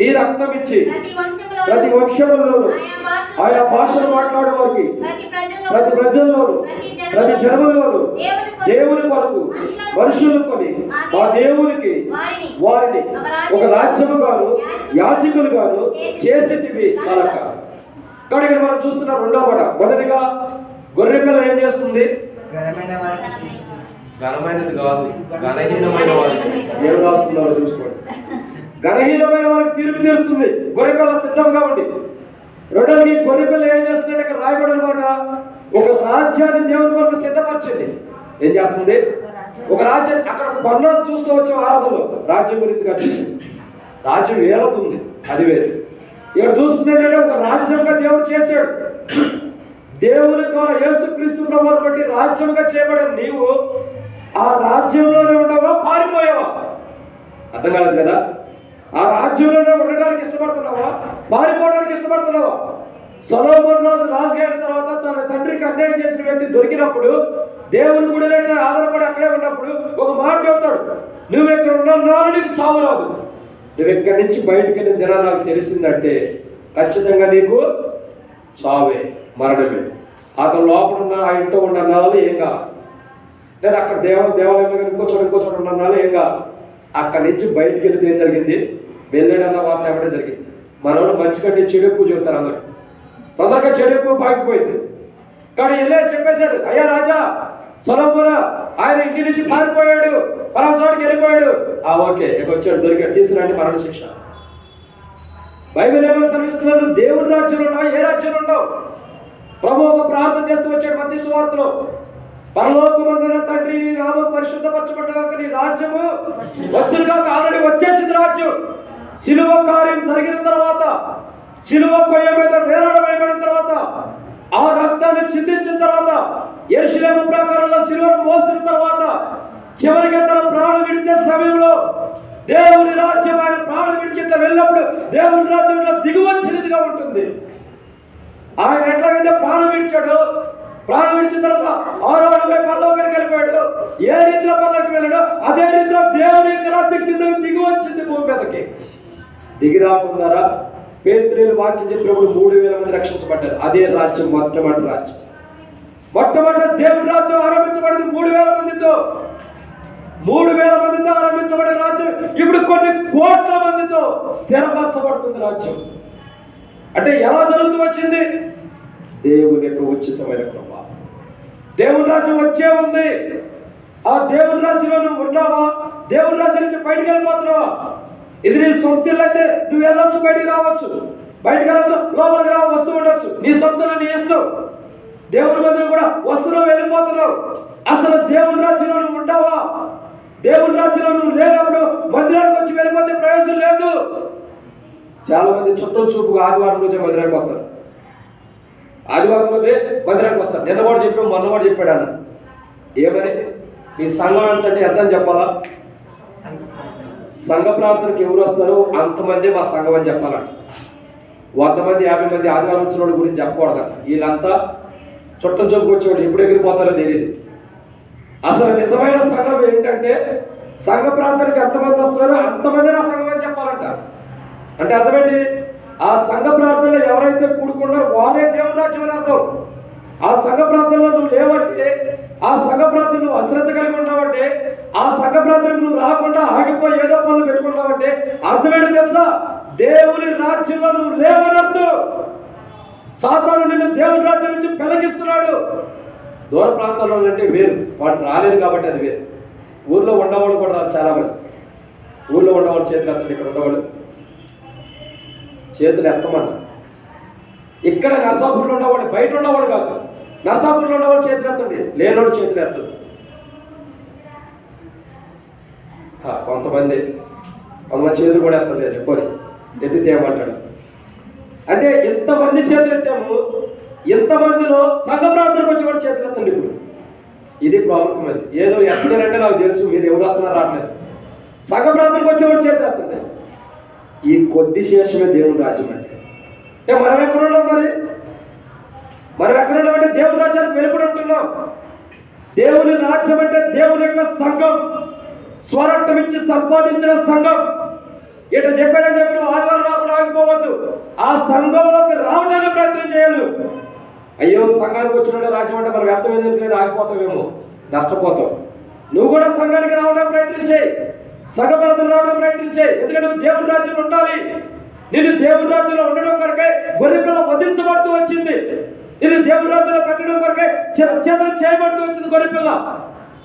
నీ రక్తం ఇచ్చి ప్రతి వంశంలోను ఆయా భాషలు మాట్లాడే వారికి ప్రతి ప్రజల్లోను ప్రతి జనముల్లోను దేవుని కొరకు మనుషులు కొని ఆ దేవునికి వారిని ఒక రాజ్యముగాను యాజకులుగాను చేసితివి. చాలా కాబట్టి ఇక్కడ మనం చూస్తున్న రెండో మాట. మొదటిగా గొర్రెపిల్ల ఏం చేస్తుంది? ఘనమైనది కాదు, ఘనహీనమైన వారు. ఏం రాసుకున్నారో చూసుకోండి. ఘనహీనమైన వారికి తీర్పు తీరుస్తుంది గొర్రెపిల్ల సిద్ధంగా ఉండి. రెండవది గొర్రెపిల్ల ఏం చేస్తుందంటే ఇక్కడ రాయబడిన మాట, ఒక రాజ్యాన్ని దేవుని కొరకు సిద్ధపరిచింది. ఏం చేస్తుంది? ఒక రాజ్యం అక్కడ కొన్నది చూస్తూ వచ్చే ఆరాధనలో రాజ్యం గురించి చూసింది. రాజ్యం వేలతుంది, అది వేరు. ఇక్కడ చూస్తుంది ఏంటంటే ఒక రాజ్యంగా దేవుడు చేశాడు. దేవుని ద్వారా యేసుక్రీస్తు ప్రభువును బట్టి రాజ్యముగా చేయబడిన నీవు ఆ రాజ్యంలోనే ఉండవా, పారిపోయావా? అర్థం కాలేదు కదా. ఆ రాజ్యంలోనే ఉండడానికి ఇష్టపడుతున్నావా, పారిపోవడానికి ఇష్టపడుతున్నావా? సొలొమోను రాజు అయిన తర్వాత తన తండ్రికి అన్యాయం చేసిన వ్యక్తి దొరికినప్పుడు, దేవుని గుడిలో ఆధారపడి అక్కడే ఉన్నప్పుడు ఒక మాట చెబుతాడు, నువ్వు ఇక్కడ ఉన్నావు, నీకు చావు రాదు. నువ్వు ఇక్కడి నుంచి బయటకు వెళ్ళిన దినం నాకు తెలిసిందంటే ఖచ్చితంగా నీకు చావే, మరణమే. అతను లోపల ఉన్న ఆ ఇంట్లో ఉన్న నాళ్ళు ఏం కాదు, లేదా అక్కడ దేవాలయంలో ఇంకో చోట ఉన్న నాళ్ళు ఏం కాదు. అక్కడి నుంచి బయటకు వెళ్తే ఏం జరిగింది? వెళ్ళాడన్న వార్త ఎక్కడే జరిగింది. మనోళ్ళు మంచి కంటే చెడు ఎక్కువ చెబుతారు. అందరూ తొందరగా చెడు ఎక్కువ పాకిపోయింది. కానీ ఇలా చెప్పేశారు, అయ్యా రాజా సొలొమోను ఆయన ఇంటి నుంచి పారిపోయాడు, పలానా చోటికి వెళ్ళిపోయాడు. ఓకే, ఇక వచ్చాడు, దొరికాడు, తీసుకురండి, మరణ శిక్ష. బైబిల్ ఏమైనా శ్రమిస్తున్నాడు? నువ్వు దేవుని రాజ్యంలో ఉన్నావు, ఏ రాజ్యంలో ఉండవు? ప్రభు ఒక ప్రార్థన చేస్తూ వచ్చాడు మత్తయి సువార్తలో, పరలోకమందున్న తండ్రి నీ నామం పరిశుద్ధపరచబడ్డాక నీ రాజ్యము వచ్చునుగాక. ఆల్రెడీ వచ్చేసింది రాజ్యం. శిలువ కార్యం జరిగిన తర్వాత, శిలువ కొయ్య మీద వేలాడవేయబడిన తర్వాత, ఆ రక్తాన్ని చిందించిన తర్వాత, యెరూషలేము ప్రాకారంలో శిలువను మోసిన తర్వాత, చివరికి తన ప్రాణం విడిచే సమయంలో దేవుని రాజ్యం ఆయన ప్రాణం విడిచి ఇట్లా వెళ్ళినప్పుడు దేవుని రాజ్యం ఇట్లా దిగువచ్చినదిగా ఉంటుంది. ఆయన ఎట్లాగైతే ప్రాణం విడిచాడు, ప్రాణం విడిచిన తర్వాత ఆరోగ్యమై పరలోకానికి వెళ్ళిపోయాడు. ఏ రీతిలో పరలోకి వెళ్ళాడో అదే రీతిలో దేవుని యొక్క రాజ్యం కింద దిగువచ్చింది భూమి మీదకి. దిగి రాకుండారా పేతురు వాక్యం చెప్పినప్పుడు 3000 మంది రక్షించబడ్డారు. అదే రాజ్యం, మొట్టమొదటి రాజ్యం. మొట్టమొదటి దేవుని రాజ్యం ఆరంభించబడింది 3000 మందితో. 3000 మందితో ఆరంభించబడే రాజ్యం ఇప్పుడు కొన్ని కోట్ల మందితో స్థిరపరచబడుతుంది రాజ్యం. అంటే ఎలా జరుగుతూ వచ్చింది? దేవుని యొక్క ఉచితమైన కృప. దేవుని రాజ్యం వచ్చే ఉంది. ఆ దేవుని రాజ్యంలో నువ్వు ఉన్నావా? దేవుని రాజ్యం నుంచి బయటికి వెళ్ళిపోతున్నావా? ఇది నీ సొంత ఇల్లు అయితే నువ్వు వెళ్ళొచ్చు, బయటికి రావచ్చు, బయటికి వెళ్ళొచ్చు, లోపలికి రా, వస్తూ ఉండొచ్చు, నీ సొంతలు నీ ఇష్టం. దేవుని మందిరం కూడా వస్తున్నావు, వెళ్ళిపోతున్నావు. అసలు దేవుని రాజ్యంలో నువ్వు ఉంటావా? దేవుని రాజ్యంలో నువ్వు లేనప్పుడు మందిరానికి వచ్చి వెళ్ళిపోతే ప్రయోజనం లేదు. చాలా మంది చుట్టం చూపుగా ఆదివారం రోజే మందిరానికి వస్తారు. ఆదివారం రోజే మందిరానికి వస్తారు. నిన్న కూడా చెప్పాము, మొన్న కూడా చెప్పాడు అన్న. ఏమని? మీ సంఘం అంతంటే ఎంత అని చెప్పాలా? సంఘ ప్రార్థనకి ఎవరు వస్తారో అంతమంది మా సంఘం అని చెప్పాలంట. 100 మంది 50 మంది ఆదివారం వచ్చిన వాళ్ళ గురించి చెప్పకూడదంట. వీళ్ళంతా చుట్టం చూపుకు వచ్చేవాడు, ఎప్పుడు ఎగిరిపోతారో తెలియదు. అసలు నిజమైన సంఘం ఏంటంటే సంఘ ప్రార్థనకి ఎంతమంది వస్తున్నారో అంతమంది నా సంఘం అని చెప్పాలంట. అంటే అర్థమేంటి? ఆ సంఘ ప్రార్థనలో ఎవరైతే కూడుకున్నారో వారే దేవుని రాజ్యం అని అర్థం. ఆ సంఘ ప్రార్థనలో నువ్వు లేవంటే, ఆ సంఘ ప్రార్థన నువ్వు అశ్రద్ధ కలిగి ఉన్నావంటే, ఆ సంఘ ప్రార్థనకు నువ్వు రాకుండా ఆగిపోయి ఏదో పనులు పెట్టుకున్నావంటే అర్థమేంటో తెలుసా? దేవుని రాజ్యంలో నువ్వు లేవని అర్థం. సాతాను నిన్ను దేవుని రాజ్యం నుంచి పెళ్లగిస్తున్నాడు. దూర ప్రాంతాల్లో అంటే వేరు, వాడు రాలేదు కాబట్టి అది వేరు. ఊర్లో ఉండేవాళ్ళు కూడా రాదు. చాలా మంది ఊర్లో ఉండేవాళ్ళు చేతులు ఎత్తండి, ఇక్కడ ఉండేవాళ్ళు చేతులు ఎత్తమన్నా. ఇక్కడ నర్సాపూర్లో ఉన్నవాడు, బయట ఉన్నవాడు కాదు, నర్సాపూర్లో ఉన్నవాడు చేతులు ఎత్తండి, లేనోడు చేతులు ఎత్తండి. కొంతమంది చేతులు కూడా ఎత్తలేదు, ఎక్కువ ఎత్తితే ఏమంటాడు అంటే ఎంతమంది చేతులు ఎత్తాము, ఎంతమందిలో సంఘ ప్రార్థనకు వచ్చేవాడు చేతులు ఎత్తండి. ఇప్పుడు ఇది ప్రాముఖ్యం. అది ఏదో ఎత్తారంటే నాకు తెలుసు, మీరు ఎవరు ఎత్తున్నారు రావట్లేదు. సంఘ ప్రార్థనకు వచ్చేవాడు చేతులు ఎత్తండి. ఈ కొద్ది శేషమే దేవుని రాజ్యం అంటే. మనం ఎక్కడ ఉన్నాం? మనం ఎక్కడ ఉన్నామంటే దేవుని రాజ్యానికి వెలుపడి ఉంటున్నాం. దేవుని రాజ్యం అంటే దేవుని యొక్క సంఘం, స్వరక్తం ఇచ్చి సంపాదించిన సంఘం. ఇట్లా చెప్పాడని చెప్పి ఆదివారం రాకుండా ఆగిపోవద్దు. ఆ సంఘంలోకి రావడానికి ప్రయత్నం చేయాలి. అయ్యో సంఘానికి వచ్చిన రాజ్యం అంటే మనం వ్యర్థం ఏదైనా ఆగిపోతావేమో, నష్టపోతాం. నువ్వు కూడా సంఘానికి రావడానికి ప్రయత్నం చేయి, సంఘ ప్రార్థన రావడానికి ప్రయత్నం చేయి. ఎందుకంటే నువ్వు దేవుని రాజ్యంలో ఉండాలి. నేను దేవుని రాజ్యంలో ఉండడం కొరకే గొర్రె పిల్ల వధించబడుతూ వచ్చింది. నేను దేవుని రాజ్యంలో పెట్టడం కొరకే చేతులు చేయబడుతూ వచ్చింది గొర్రె పిల్ల.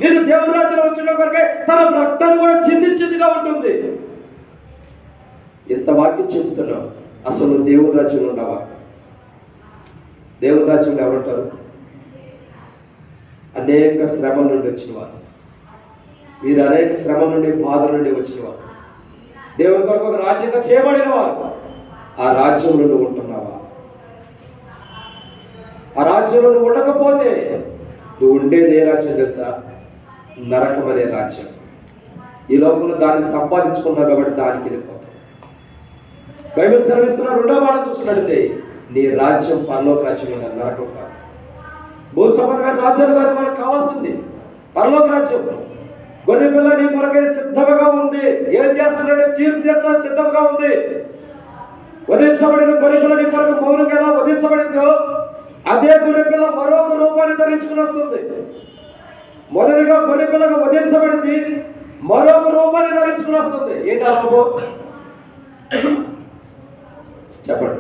నేను దేవుని రాజ్యంలో వచ్చడం కొరకే తన రక్తాన్ని కూడా చిందించిందిగా ఉంటుంది. ఇంత వాక్యం చెబుతున్నావు, అసలు నువ్వు దేవుని రాజ్యంలో ఉండవా? దేవుని రాజ్యంలో ఎవరుంటారు? అనేక శ్రమల నుండి వచ్చిన వారు, మీరు అనేక శ్రమల నుండి, బాధ నుండి వచ్చిన వారు, దేవుని కొరకు ఒక రాజ్యంగా చేయబడిన వారు. ఆ రాజ్యంలో నువ్వు ఉంటున్నావా? ఆ రాజ్యంలో నువ్వు ఉండకపోతే నువ్వు ఉండేది ఏ రాజ్యం తెలుసా? నరకం అనే రాజ్యం. ఈ లోకంలో దాన్ని సంపాదించుకున్నావు కాబట్టి దానికి వెళ్ళిపోతావు. బైబిల్ సెలవిస్తున్న రెండో మాట చూసినట్లయితే నీ రాజ్యం పరలోక రాజ్యం కాదు, నరకం కాదు. భూ సంబంధమైన రాజ్యాలు కాదు మనకు కావాల్సింది, పరలోక రాజ్యం. గొర్రె పిల్ల నీ కొరకే సిద్ధంగా ఉంది. ఏం చేస్తుందంటే తీర్పు తీర్చాలని సిద్ధంగా ఉంది. వధించబడిన గొర్రె పిల్ల నీ కొరకు మౌనంగా ఎలా వధించబడిందో అదే గొర్రె పిల్ల మరొక రూపాన్ని ధరించుకుని వస్తుంది. మొదటిగా గొర్రె పిల్లగా వధించబడింది, మరొక రూపాన్ని ధరించుకుని వస్తుంది. ఏంటి ఆ రూపం? చెప్పండి.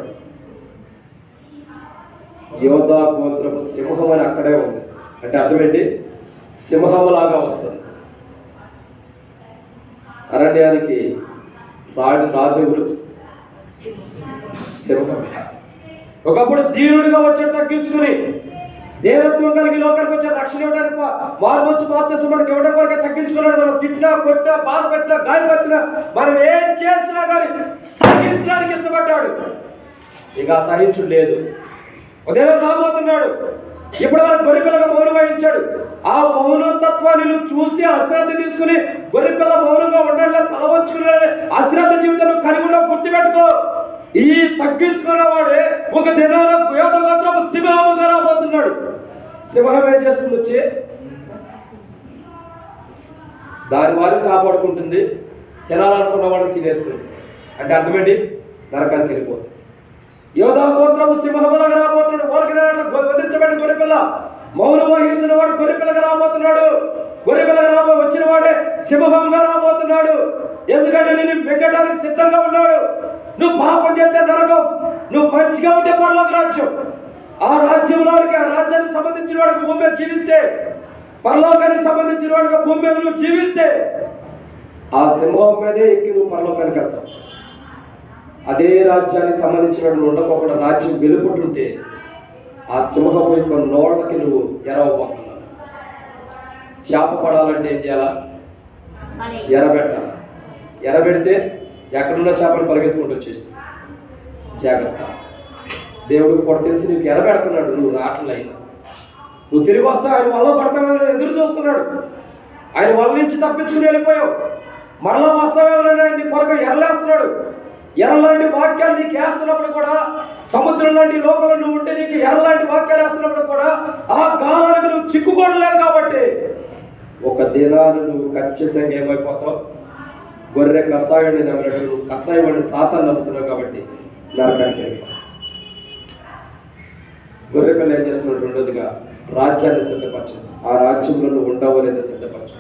యోధా గోత్రపు సింహం అని అక్కడే ఉంది. అంటే అర్థం ఏంటి? సింహములాగా వస్తుంది. అరణ్యానికి రాజువులు సింహమే. ఒకప్పుడు దీనుడిగా వచ్చాడు, తగ్గించుకుని దేవత్వం కలిగి లోకానికి వచ్చే రక్షణ ఇవ్వడానికి మారుమోసు బాప్తిసం మనకి ఇవ్వడం వరకే తగ్గించుకున్నాడు. మనం తిట్టినా, కొట్టినా, బాధ పెట్టినా, గాయపరిచినా, మనం ఏం చేసినా కానీ సహించడానికి ఇష్టపడ్డాడు. ఇక సహించుడు లేదు. ఉదయం రాబోతున్నాడు. ఇప్పుడు వరకు గొర్రెపిల్లగా మౌనం వహించాడు. ఆ మౌనతత్వాన్ని నువ్వు చూసి అశ్రద్ధ తీసుకుని గొర్రెపిల్ల మౌనంగా ఉండాలి, తల వంచుకునే అశ్రద్ధ జీవితం కలిగి ఉండవు. గుర్తుపెట్టుకో, ఈ తగ్గించుకున్న వాడే ఒక దినాన యోధగోత్రపు సింహముగా రాబోతున్నాడు. సింహం ఏం చేస్తుంది? వచ్చి దాని వారిని కాపాడుకుంటుంది, తినాలనుకున్న వాడిని తినేస్తుంది. అంటే అర్థమేంటి? నరకానికి వెళ్ళిపోతుంది. యోధా గోత్రపు సింహములాగా రాబోతున్నాడు. వాళ్ళకి వధించబడిన గొర్రెపిల్ల మౌనం వహించిన వాడు గొర్రెపిల్లగా రాబోతున్నాడు. గొర్రెపిల్లగా వచ్చిన వాడే సింహంగా రాబోతున్నాడు. ఎందుకంటే నేను పెట్టడానికి సిద్ధంగా ఉన్నాడు. నువ్వు పాపం చేస్తే నరకం, నువ్వు మంచిగా ఉంటే పరలోక రాజ్యం. ఆ రాజ్యంలోనికి, ఆ రాజ్యానికి సంబంధించిన వాడికి భూమి మీద జీవిస్తే, పరలోకానికి సంబంధించిన వాడికి భూమి మీద నువ్వు జీవిస్తే ఆ సింహం మీదే ఎక్కి నువ్వు పరలోకానికి వెళ్తావు. అదే రాజ్యానికి సంబంధించిన వాడు ఉండకోకుండా రాజ్యం వెలుపుతుంటే ఆ సింహపు యొక్క నోళ్ళకి నువ్వు ఎరవబోతున్నావు. చేప పడాలంటే ఏం చేయాలా? ఎరబెట్టాలి. ఎరబెడితే ఎక్కడున్న చేపలు పరిగెత్తుకుంటూ వచ్చేస్తుంది. జాగ్రత్త. దేవుడికి కూడా తెలిసి నీకు ఎరబెడుతున్నాడు. నువ్వు రావట్లే, అయినా నువ్వు తిరిగి వస్తావు, ఆయన వల్ల పడతావేమో ఎదురు చూస్తున్నాడు. ఆయన వల్ల నుంచి తప్పించుకుని వెళ్ళిపోయావు, మరలా వస్తావేమో నీ కొరకు ఎరలేస్తున్నాడు. ఎర్రలాంటి వాక్యాలు నీకు వేస్తున్నప్పుడు కూడా, సముద్రం లాంటి లోకంలో నువ్వు ఉంటే నీకు ఎర్రలాంటి వాక్యాలు వేస్తున్నప్పుడు కూడా ఆ గాలానికి నువ్వు చిక్కుకోవట్లేదు. కాబట్టి ఒక దినాన్ని నువ్వు ఖచ్చితంగా ఏమైపోతావు? గొర్రె కషాయాన్ని నమ్మినట్టు నువ్వు కషాయాన్ని సాతాన్ని నమ్ముతున్నావు. కాబట్టి నరకానికి వెళ్ళిపోతావు. గొర్రె పిల్ల ఏం చేస్తున్నాడు? రెండోదిగా రాజ్యాన్ని సిద్ధపరచు. ఆ రాజ్యంలో నువ్వు ఉండవో లేదా సిద్ధపరచు,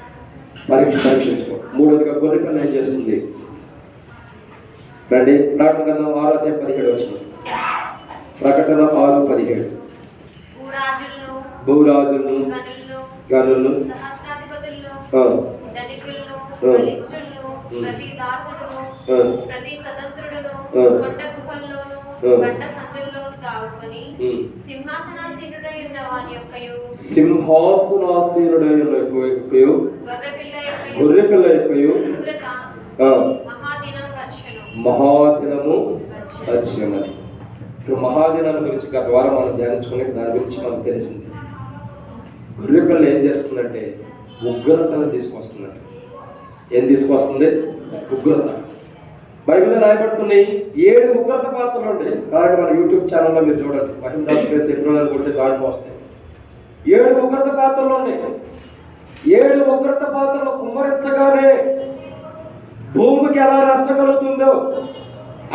పరీక్షించుకో. మూడోదిగా గొర్రె పిల్ల ఏం చేస్తుంది? రండి, ప్రకటన గ్రంథం 6:17 వచ్చిన. ప్రకటన 6:17. భూరాజులను, గనులను, సింహాసనాసీనుడైన గొర్రెపిల్ల యొక్కయు మహాదినము వచ్చినది. ఇప్పుడు మహాదినాల గురించి గత వారం మనం ధ్యానించుకునే దాని గురించి మనకు తెలిసింది. గొర్రెపిల్ల ఏం చేస్తుందంటే ఉగ్రతను తీసుకొస్తుందంట. ఏం తీసుకొస్తుంది? ఉగ్రత. బైబిల్లో రాయబడుతున్నాయి 7 ఉగ్రత పాత్రలు ఉంటాయి. కాబట్టి మన యూట్యూబ్ ఛానల్లో మీరు చూడండి, మహిందాస్ ప్లేస్ ఎప్పుడు కొడితే దాంట్లో వస్తాయి. 7 ఉగ్రత పాత్రలు ఉన్నాయి. 7 ఉగ్రత పాత్రలు కుమ్మరించగానే భూమికి ఎలా నష్టం కలుగుతుందో,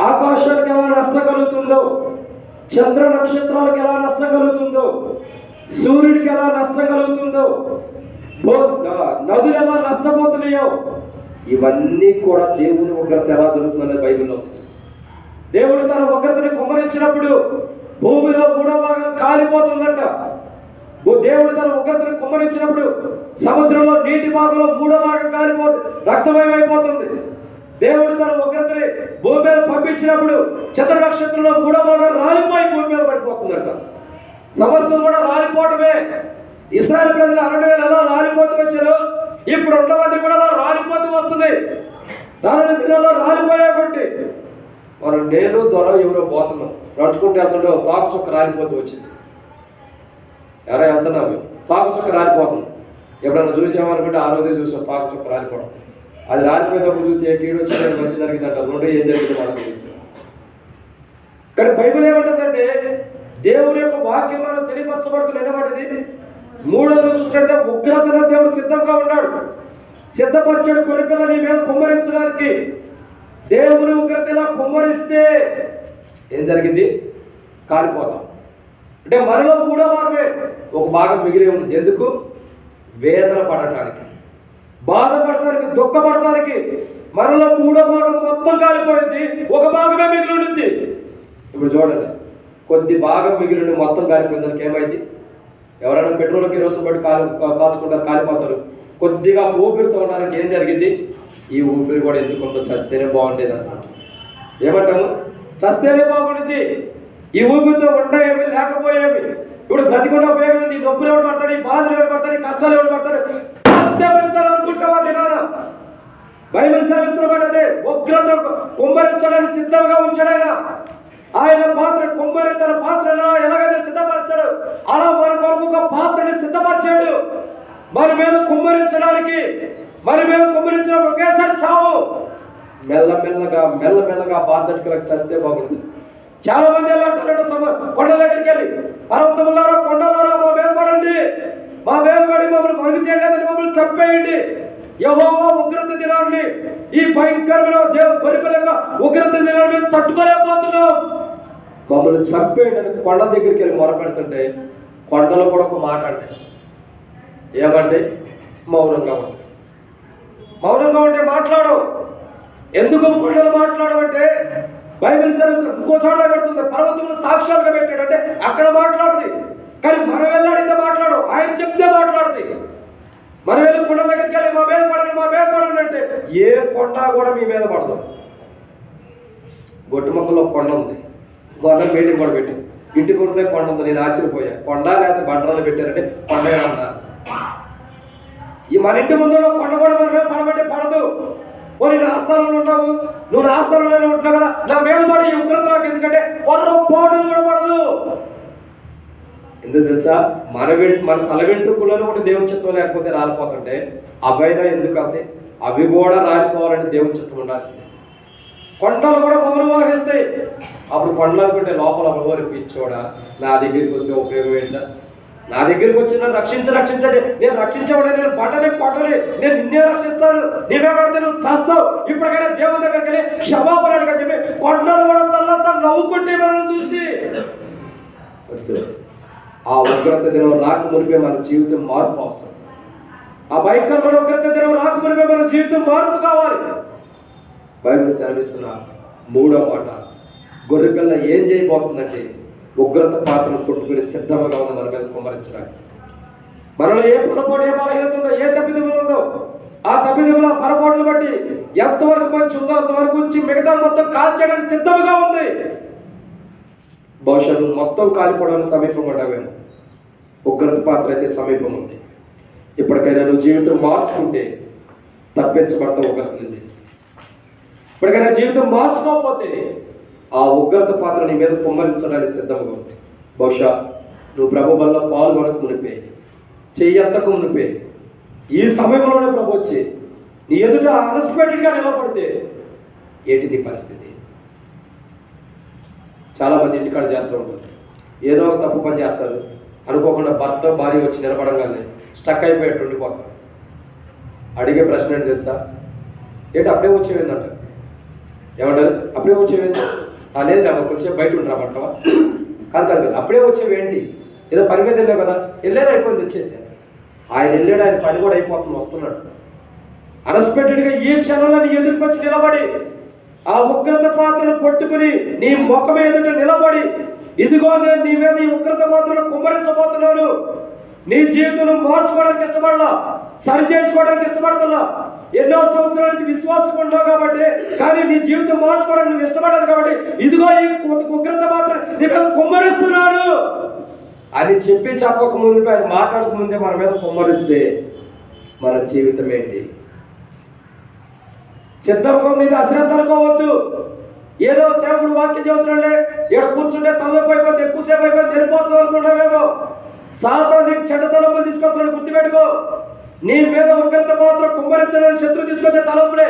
ఆకాశానికి ఎలా నష్టం కలుగుతుందో, చంద్ర నక్షత్రాలకు ఎలా నష్టం కలుగుతుందో, సూర్యుడికి ఎలా నష్టం కలుగుతుందో, నదులు ఎలా నష్టపోతున్నాయో, ఇవన్నీ కూడా దేవుని ఉగ్రత ఎలా జరుగుతుందనే బైబిల్లో. దేవుడు తన ఉగ్రతని కుమ్మరించినప్పుడు భూమిలో 3వ భాగం కాలిపోతుందంట. దేవుడు తన ఉగ్రతని కుమ్మరించినప్పుడు సముద్రంలో నీటి భాగంలో 3వ భాగం కాలిపోతుంది, రక్తమయమైపోతుంది. దేవుడు తన ఉగ్రతని భూమి మీద పంపించినప్పుడు చంద్ర నక్షత్రంలో 3వ భాగం రాలిపోయి భూమి మీద పడిపోతుందంట. సమస్తం కూడా రాలిపోవటమే. ఇశ్రాయేలు ప్రజలు 60,000 ఎలా రాలిపోతూ వచ్చారో ఇప్పుడు ఉన్నవన్నీ కూడా అలా రాలిపోతూ వస్తున్నాయి. రాని దినాల్లో రాలిపోయా కొట్టి మనం నేను దొర ఎవరో పోతున్నాం, నడుచుకుంటూ వెళ్తుంటే తాకు చుక్క రాలిపోతూ వచ్చింది. ఎవరైనా వెళ్తున్నాం మేము, తాకు చుక్క రాలిపోతుంది. ఎప్పుడన్నా చూసామనుకుంటే ఆ రోజే చూసాం తాకు చుక్క రాలిపోవడం. అది రాలిపోయేటప్పుడు చూస్తే కీడు వచ్చి మంచి జరిగిందంట, రెండో ఏం జరిగింది మనకు. కానీ బైబిల్ ఏమంటుందంటే దేవుని యొక్క వాక్యం మనం తెలియపరచబడుతున్న ఏమంటది, మూడోది చూసినట్టే ఉగ్రతను దేవుడు సిద్ధంగా ఉన్నాడు. సిద్ధపరిచాడు గొర్రెపిల్ల నీ మీద కుమ్మరించడానికి. దేవుని ఉగ్రతలా కుమ్మరిస్తే ఏం జరిగింది, కాలిపోతాం. అంటే మనలో మూడో భాగమే, ఒక భాగం మిగిలి ఉంటుంది. ఎందుకు? వేదన పడటానికి, బాధపడటానికి, దుఃఖపడటానికి. మనలో మూడో భాగం మొత్తం కాలిపోయింది, ఒక భాగమే మిగిలి ఉంటుంది. ఇప్పుడు చూడండి, కొద్ది భాగం మిగిలి మొత్తం కాలిపోయింది, దానికి ఏమైంది? ఎవరైనా పెట్రోల్ కిరోసిన్ బట్టి కాల్చుకుంటారు, కాలిపోతారు. కొద్దిగా ఊపిరితో ఉండడానికి ఏం జరిగింది? ఈ ఊపిరి కూడా ఎందుకుందో చస్తేనే బాగుండేది అన్నమాట. ఏమంటాము? చస్తేనే బాగుంటుంది. ఈ ఊపిరితో ఉండేవి లేకపోయేవి. ఇప్పుడు బ్రతికుండా ఉపయోగం ఉంది. నొప్పులు ఎవడు పడతాడు, ఈ బాధలు ఎవడు పడతాడు, ఈ కష్టాలు ఎవడు పడతాడు, అనుకుంటావా దినాన? బైబిల్ శ్రమిస్తున్నదే ఉగ్రత కుమ్మరించడానికి సిద్ధంగా ఉంచాడైనా. ఆయన పాత్ర కుమ్మరి తన పాత్రలో ఎలాగైతే సిద్ధపరుస్తాడు అలా మన కొరకు ఒక పాత్రని సిద్ధపరిచాడు. మన మీద కుమ్మరించడానికి, మన మీద కుమ్మరించినప్పుడు ఒకేసారి చావు. మెల్లమెల్లగా బాధకులకు చస్తే బాగుంటుంది. చాలా మంది ఎలా అంటారు, కొండల దగ్గరికి వెళ్ళి పర్వతములారా కొండలారా మా మీద పడండి, మా మీద పడి మమ్మల్ని మరుగు చేయలేదని మమ్మల్ని చంపేయండి. యెహోవా ఉగ్రత దినాన్ని, ఈ భయంకరమైన గొర్రెపిల్ల ఉగ్రత దినాన్ని తట్టుకోలేకపోతున్నాం, మమ్మల్ని చంపేయండి అని కొండ దగ్గరికి వెళ్ళి మొరపెడుతుంటే కొండలు కూడా ఒక మాట అంటే ఏమంటే మౌనంగా ఉంటాయి. మౌనంగా ఉంటే మాట్లాడు. ఎందుకు కొండలు మాట్లాడమంటే బైబిల్ సర్వీస్ ఇంకో చోట పెడుతుంది, పర్వతములు సాక్ష్యాలుగా పెట్టాడంటే అక్కడ మాట్లాడుతుంది. కానీ మనం వెళ్ళాడితే మాట్లాడు, ఆయన చెప్తే మాట్లాడుతుంది. మనం వెళ్ళి కొండ దగ్గరికి వెళ్ళి మా మీద పడండి, మా మీద పడండి అంటే ఏ కొండ కూడా మీ మీద పడదు. గొట్టు మొక్కలో కొండ ఉంది, మొన్న మీటింగ్ కూడా పెట్టి ఇంటి ముందే కొండ ఉంది. నేను ఆశ్చర్యపోయా, కొండ లేకపోతే బండరాలు పెట్టారంటే కొండ అన్నా. ఈ మన ఇంటి ముందు కొండ కూడా మన మీద పడబట్టే పడదు. పోనీ నా స్థలంలో ఉన్నావు, నువ్వు నా స్థలంలోనే ఉంటున్నావు కదా, నా మీద పడి ఈ ఉగ్రత నాకు ఎందుకంటే పొర్రపాటు కూడా పడదు. ఎందుకు తెలుసా? మన తల వెంట్రుకలను కూడా దేవుని చిత్తం లేకపోతే రాలిపోతుంటే అవైనా ఎందుకు అవుతాయి? అవి కూడా రాలిపోవాలంటే దేవుని చిత్తం ఉండాల్సిందే. కొండలు కూడా మౌనం వహిస్తాయి. అప్పుడు కొండలు అనుకుంటే లోపల పిచ్చోడా, నా దగ్గరికి వస్తే ఉపయోగం ఏంటా? నా దగ్గరికి వచ్చి నన్ను రక్షించండి, నేను రక్షించబడి, నేను బండని కొండని నేను నిన్నే రక్షిస్తాను, నీవే పడితే నువ్వు చేస్తావు, ఇప్పటికైనా దేవుని దగ్గరికి వెళ్ళి క్షమాపణ అని చెప్పి కొండలు కూడా తల్లంతా నవ్వుకుంటే మనల్ని చూసి. ఆ ఉగ్రత దినం రాక మునిపే మన జీవితం మార్పు అవసరం. ఆ భయంకరమైన ఉగ్రత దినం రాక మునిపే మన జీవితం మార్పు కావాలి. బైబిల్ సెలవిస్తున్న మూడో మాట, గొర్రెపిల్ల ఏం చేయబోతుందంటే ఉగ్రత పాత్రను కొట్టుకుని సిద్ధంగా ఉన్న మన మీద కుమ్మరించడానికి. మనలో ఏ పొరపాటు, ఏ బలహీనత ఉందో, ఏ తప్పిదములు ఉందో ఆ తప్పిదముల పొరపాటును బట్టి ఎంతవరకు మంచి ఉందో అంతవరకు ఉంచి మిగతా మొత్తం కాల్చడానికి సిద్ధంగా ఉంది. బహుశా మొత్తం కాలిపోవడానికి సమీపం ఉండవేమో, ఉగ్రత పాత్ర అయితే సమీపం ఉంది. ఇప్పటికైనా నువ్వు జీవితం మార్చుకుంటే తప్పించబడతావు ఉగ్రత నుండి. ఇప్పటికైనా జీవితం మార్చుకోకపోతే ఆ ఉగ్రత పాత్ర నీ మీద కుమ్మరించడానికి సిద్ధంగా ఉంది. బహుశా నువ్వు ప్రభు వల్ల పాల్గొనక మునిపే, చెయ్యత్తకు మునిపే, ఈ సమయంలోనే ప్రభు వచ్చి నీ ఎదుట అన్ఎక్స్పెక్టెడ్గా నిలబడితే ఏంటి నీ పరిస్థితి? చాలామంది ఇంటికాడ చేస్తూ ఉంటారు, ఏదో ఒక తప్పు పని చేస్తారు, అనుకోకుండా భర్త భార్య వచ్చి నిలబడంగానే స్టక్ అయిపోయేట్టు ఉండిపోతారు. అడిగే ప్రశ్న ఏంటి తెలుసా? ఏంటి అప్పుడే వచ్చేవేందంట? ఏమంటారు? అప్పుడే వచ్చేవేంటి? లేదు నా కొంచెం బయట ఉండరామంటావా? కాదు, అప్పుడే వచ్చేవేంటి? ఏదో పని మీద వెళ్ళావు కదా, వెళ్ళాడు అయిపోయింది వచ్చేసాను. ఆయన వెళ్ళాడు, ఆయన పని కూడా అయిపోతుంది, వస్తున్నాడు. అన్ఎక్స్పెక్టెడ్గా ఈ క్షణంలో నీ ఎదురుకొచ్చి నిలబడి ఆ ఉగ్రత పాత్రను పట్టుకుని నీ ముఖం ఎదుట నిలబడి, ఇదిగో నేను నీ మీద ఈ ఉగ్రత పాత్రను కుమ్మరించబోతున్నాను, నీ జీవితం మార్చుకోవడానికి ఇష్టపడలా, సరి చేసుకోవడానికి ఇష్టపడుతున్నా, ఎన్నో సంవత్సరాల నుంచి విశ్వాసం ఉన్నావు కాబట్టి, కానీ నీ జీవితం మార్చుకోవడానికి నువ్వు ఇష్టపడదు కాబట్టి ఇదిగో ఈ ఉగ్రత పాత్ర నీ మీద కుమ్మరిస్తున్నాడు అని చెప్పక ముందు, ఆయన మాట్లాడక ముందే మన మీద కుమ్మరిస్తే మన జీవితం ఏంటి? సిద్ధంగా ఉంది, అశ్రద్ధ అనుకోవద్దు. ఏదో సేవకుడు వాక్యం చెబుతున్నాడే, ఇక్కడ కూర్చుంటే తలనొప్పి అయిపోతే ఎక్కువసేపు అయిపోతే వెళ్ళిపోతున్నావు అనుకుంటామేమో. సాతాను నీకు చెడ్డ తలంపులు తీసుకొస్తున్నాడు, గుర్తుపెట్టుకో. నీ మీద ఉగ్రత పాత్ర కుమ్మరించడానికి శత్రు తీసుకొచ్చే తలంపులే.